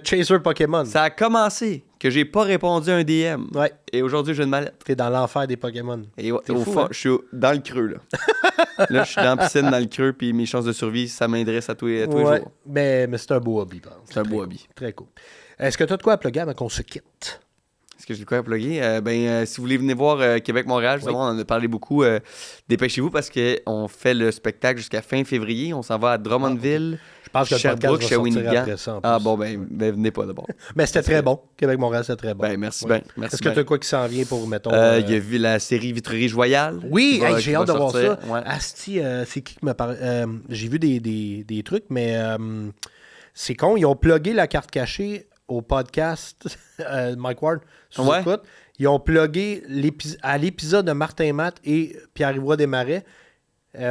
chaser Pokémon. Ça a commencé que j'ai pas répondu à un DM. Ouais. Et aujourd'hui, j'ai une mallette. T'es dans l'enfer des Pokémon. Et C'est au fou, fond, hein? je suis dans le creux, là. Là, je suis dans la piscine, dans le creux, puis mes chances de survie, ça m'intéresse à tous les Ouais. jours. Mais c'est un beau hobby, par exemple. C'est un Très beau cool. hobby. Très cool. Est-ce que tu as de quoi à plugger avant qu'on se quitte? Est-ce que j'ai de quoi à plugger? Si vous voulez venir voir Québec-Montréal, justement, on en a parlé beaucoup. Dépêchez-vous parce qu'on fait le spectacle jusqu'à fin février. On s'en va à Drummondville. pense que le podcast Sherbrooke, va sortir Shawinigan. après ça, en Ah plus. bon, ben venez pas d'abord. Mais c'était très bon. Québec-Montréal, c'était très bon. Ben, merci Oui. bien. Merci Est-ce que bien. tu as quoi qui s'en vient pour, mettons... Il y a vu la série Vitrerie Royale. Oui, qui va- hey, qui j'ai va hâte de voir sortir. ça. Ouais. Asti, c'est qui me parle? J'ai vu des trucs, mais c'est con. Ils ont plugué la carte cachée au podcast Mike Ward sous Ouais. écoute. Ils ont plugué à l'épisode de Martin Matt et Pierre-Yves Desmarais.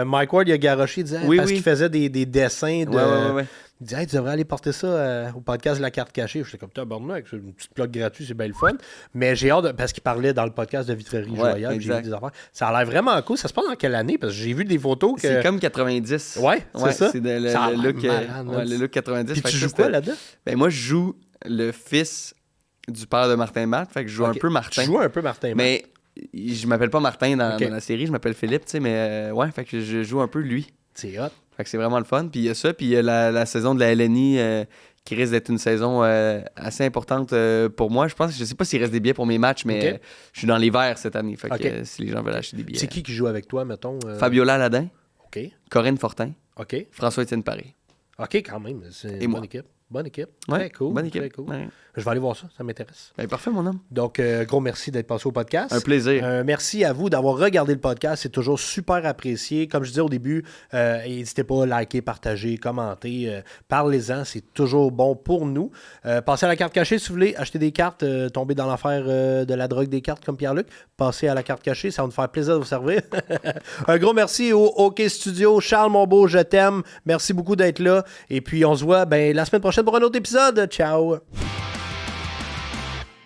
Mike Ward, il a garoché, il disait, Oui, parce oui. qu'il faisait des dessins de... Ouais. Il dit, hey, tu devrais aller porter ça au podcast de la carte cachée. J'étais comme, tabarnak, c'est une petite plug gratuite, c'est bien le fun. Mais j'ai hâte, parce qu'il parlait dans le podcast de Vitrerie Ouais, Royale, j'ai exact. vu des affaires. Ça a l'air vraiment cool. Ça se passe dans quelle année? Parce que j'ai vu des photos que... C'est comme 90. Ouais, c'est ça. C'est Ça a le l'air look, malade, man. le look 90. Puis Fait tu que joues ça, quoi c'était- là-dedans? Ben moi, je joue le fils du père de Martin Matt. Fait que je joue Ok. un peu Martin. Tu joues un peu Martin Matt. Mais je m'appelle pas Martin dans Ok. la série, je m'appelle Philippe, tu sais, mais ouais, fait que je joue un peu lui. C'est hot. Fait que c'est vraiment le fun. Puis il y a ça, puis il y a la saison de la LNI qui risque d'être une saison assez importante pour moi. Je sais pas s'il reste des billets pour mes matchs, mais Ok. je suis dans les verts cette année. Fait que Ok. si les gens veulent acheter des billets. C'est qui joue avec toi, mettons? Fabiola Aladin, OK. Corinne Fortin, OK. François-Étienne Paré. OK, quand même. C'est Et une moi. bonne équipe. Bonne équipe. Ouais, Très cool. bonne équipe. Très cool. Ouais. Je vais aller voir ça. Ça m'intéresse. Ben, parfait, mon homme. Donc, gros merci d'être passé au podcast. Un plaisir. Merci à vous d'avoir regardé le podcast. C'est toujours super apprécié. Comme je disais au début, n'hésitez pas à liker, partager, commenter. Parlez-en. C'est toujours bon pour nous. Passez à la carte cachée si vous voulez acheter des cartes, tomber dans l'affaire de la drogue des cartes comme Pierre-Luc. Passez à la carte cachée. Ça va nous faire plaisir de vous servir. Un gros merci au OK Studio. Charles Monbeau, je t'aime. Merci beaucoup d'être là. Et puis, on se voit la semaine prochaine pour un autre épisode. Ciao!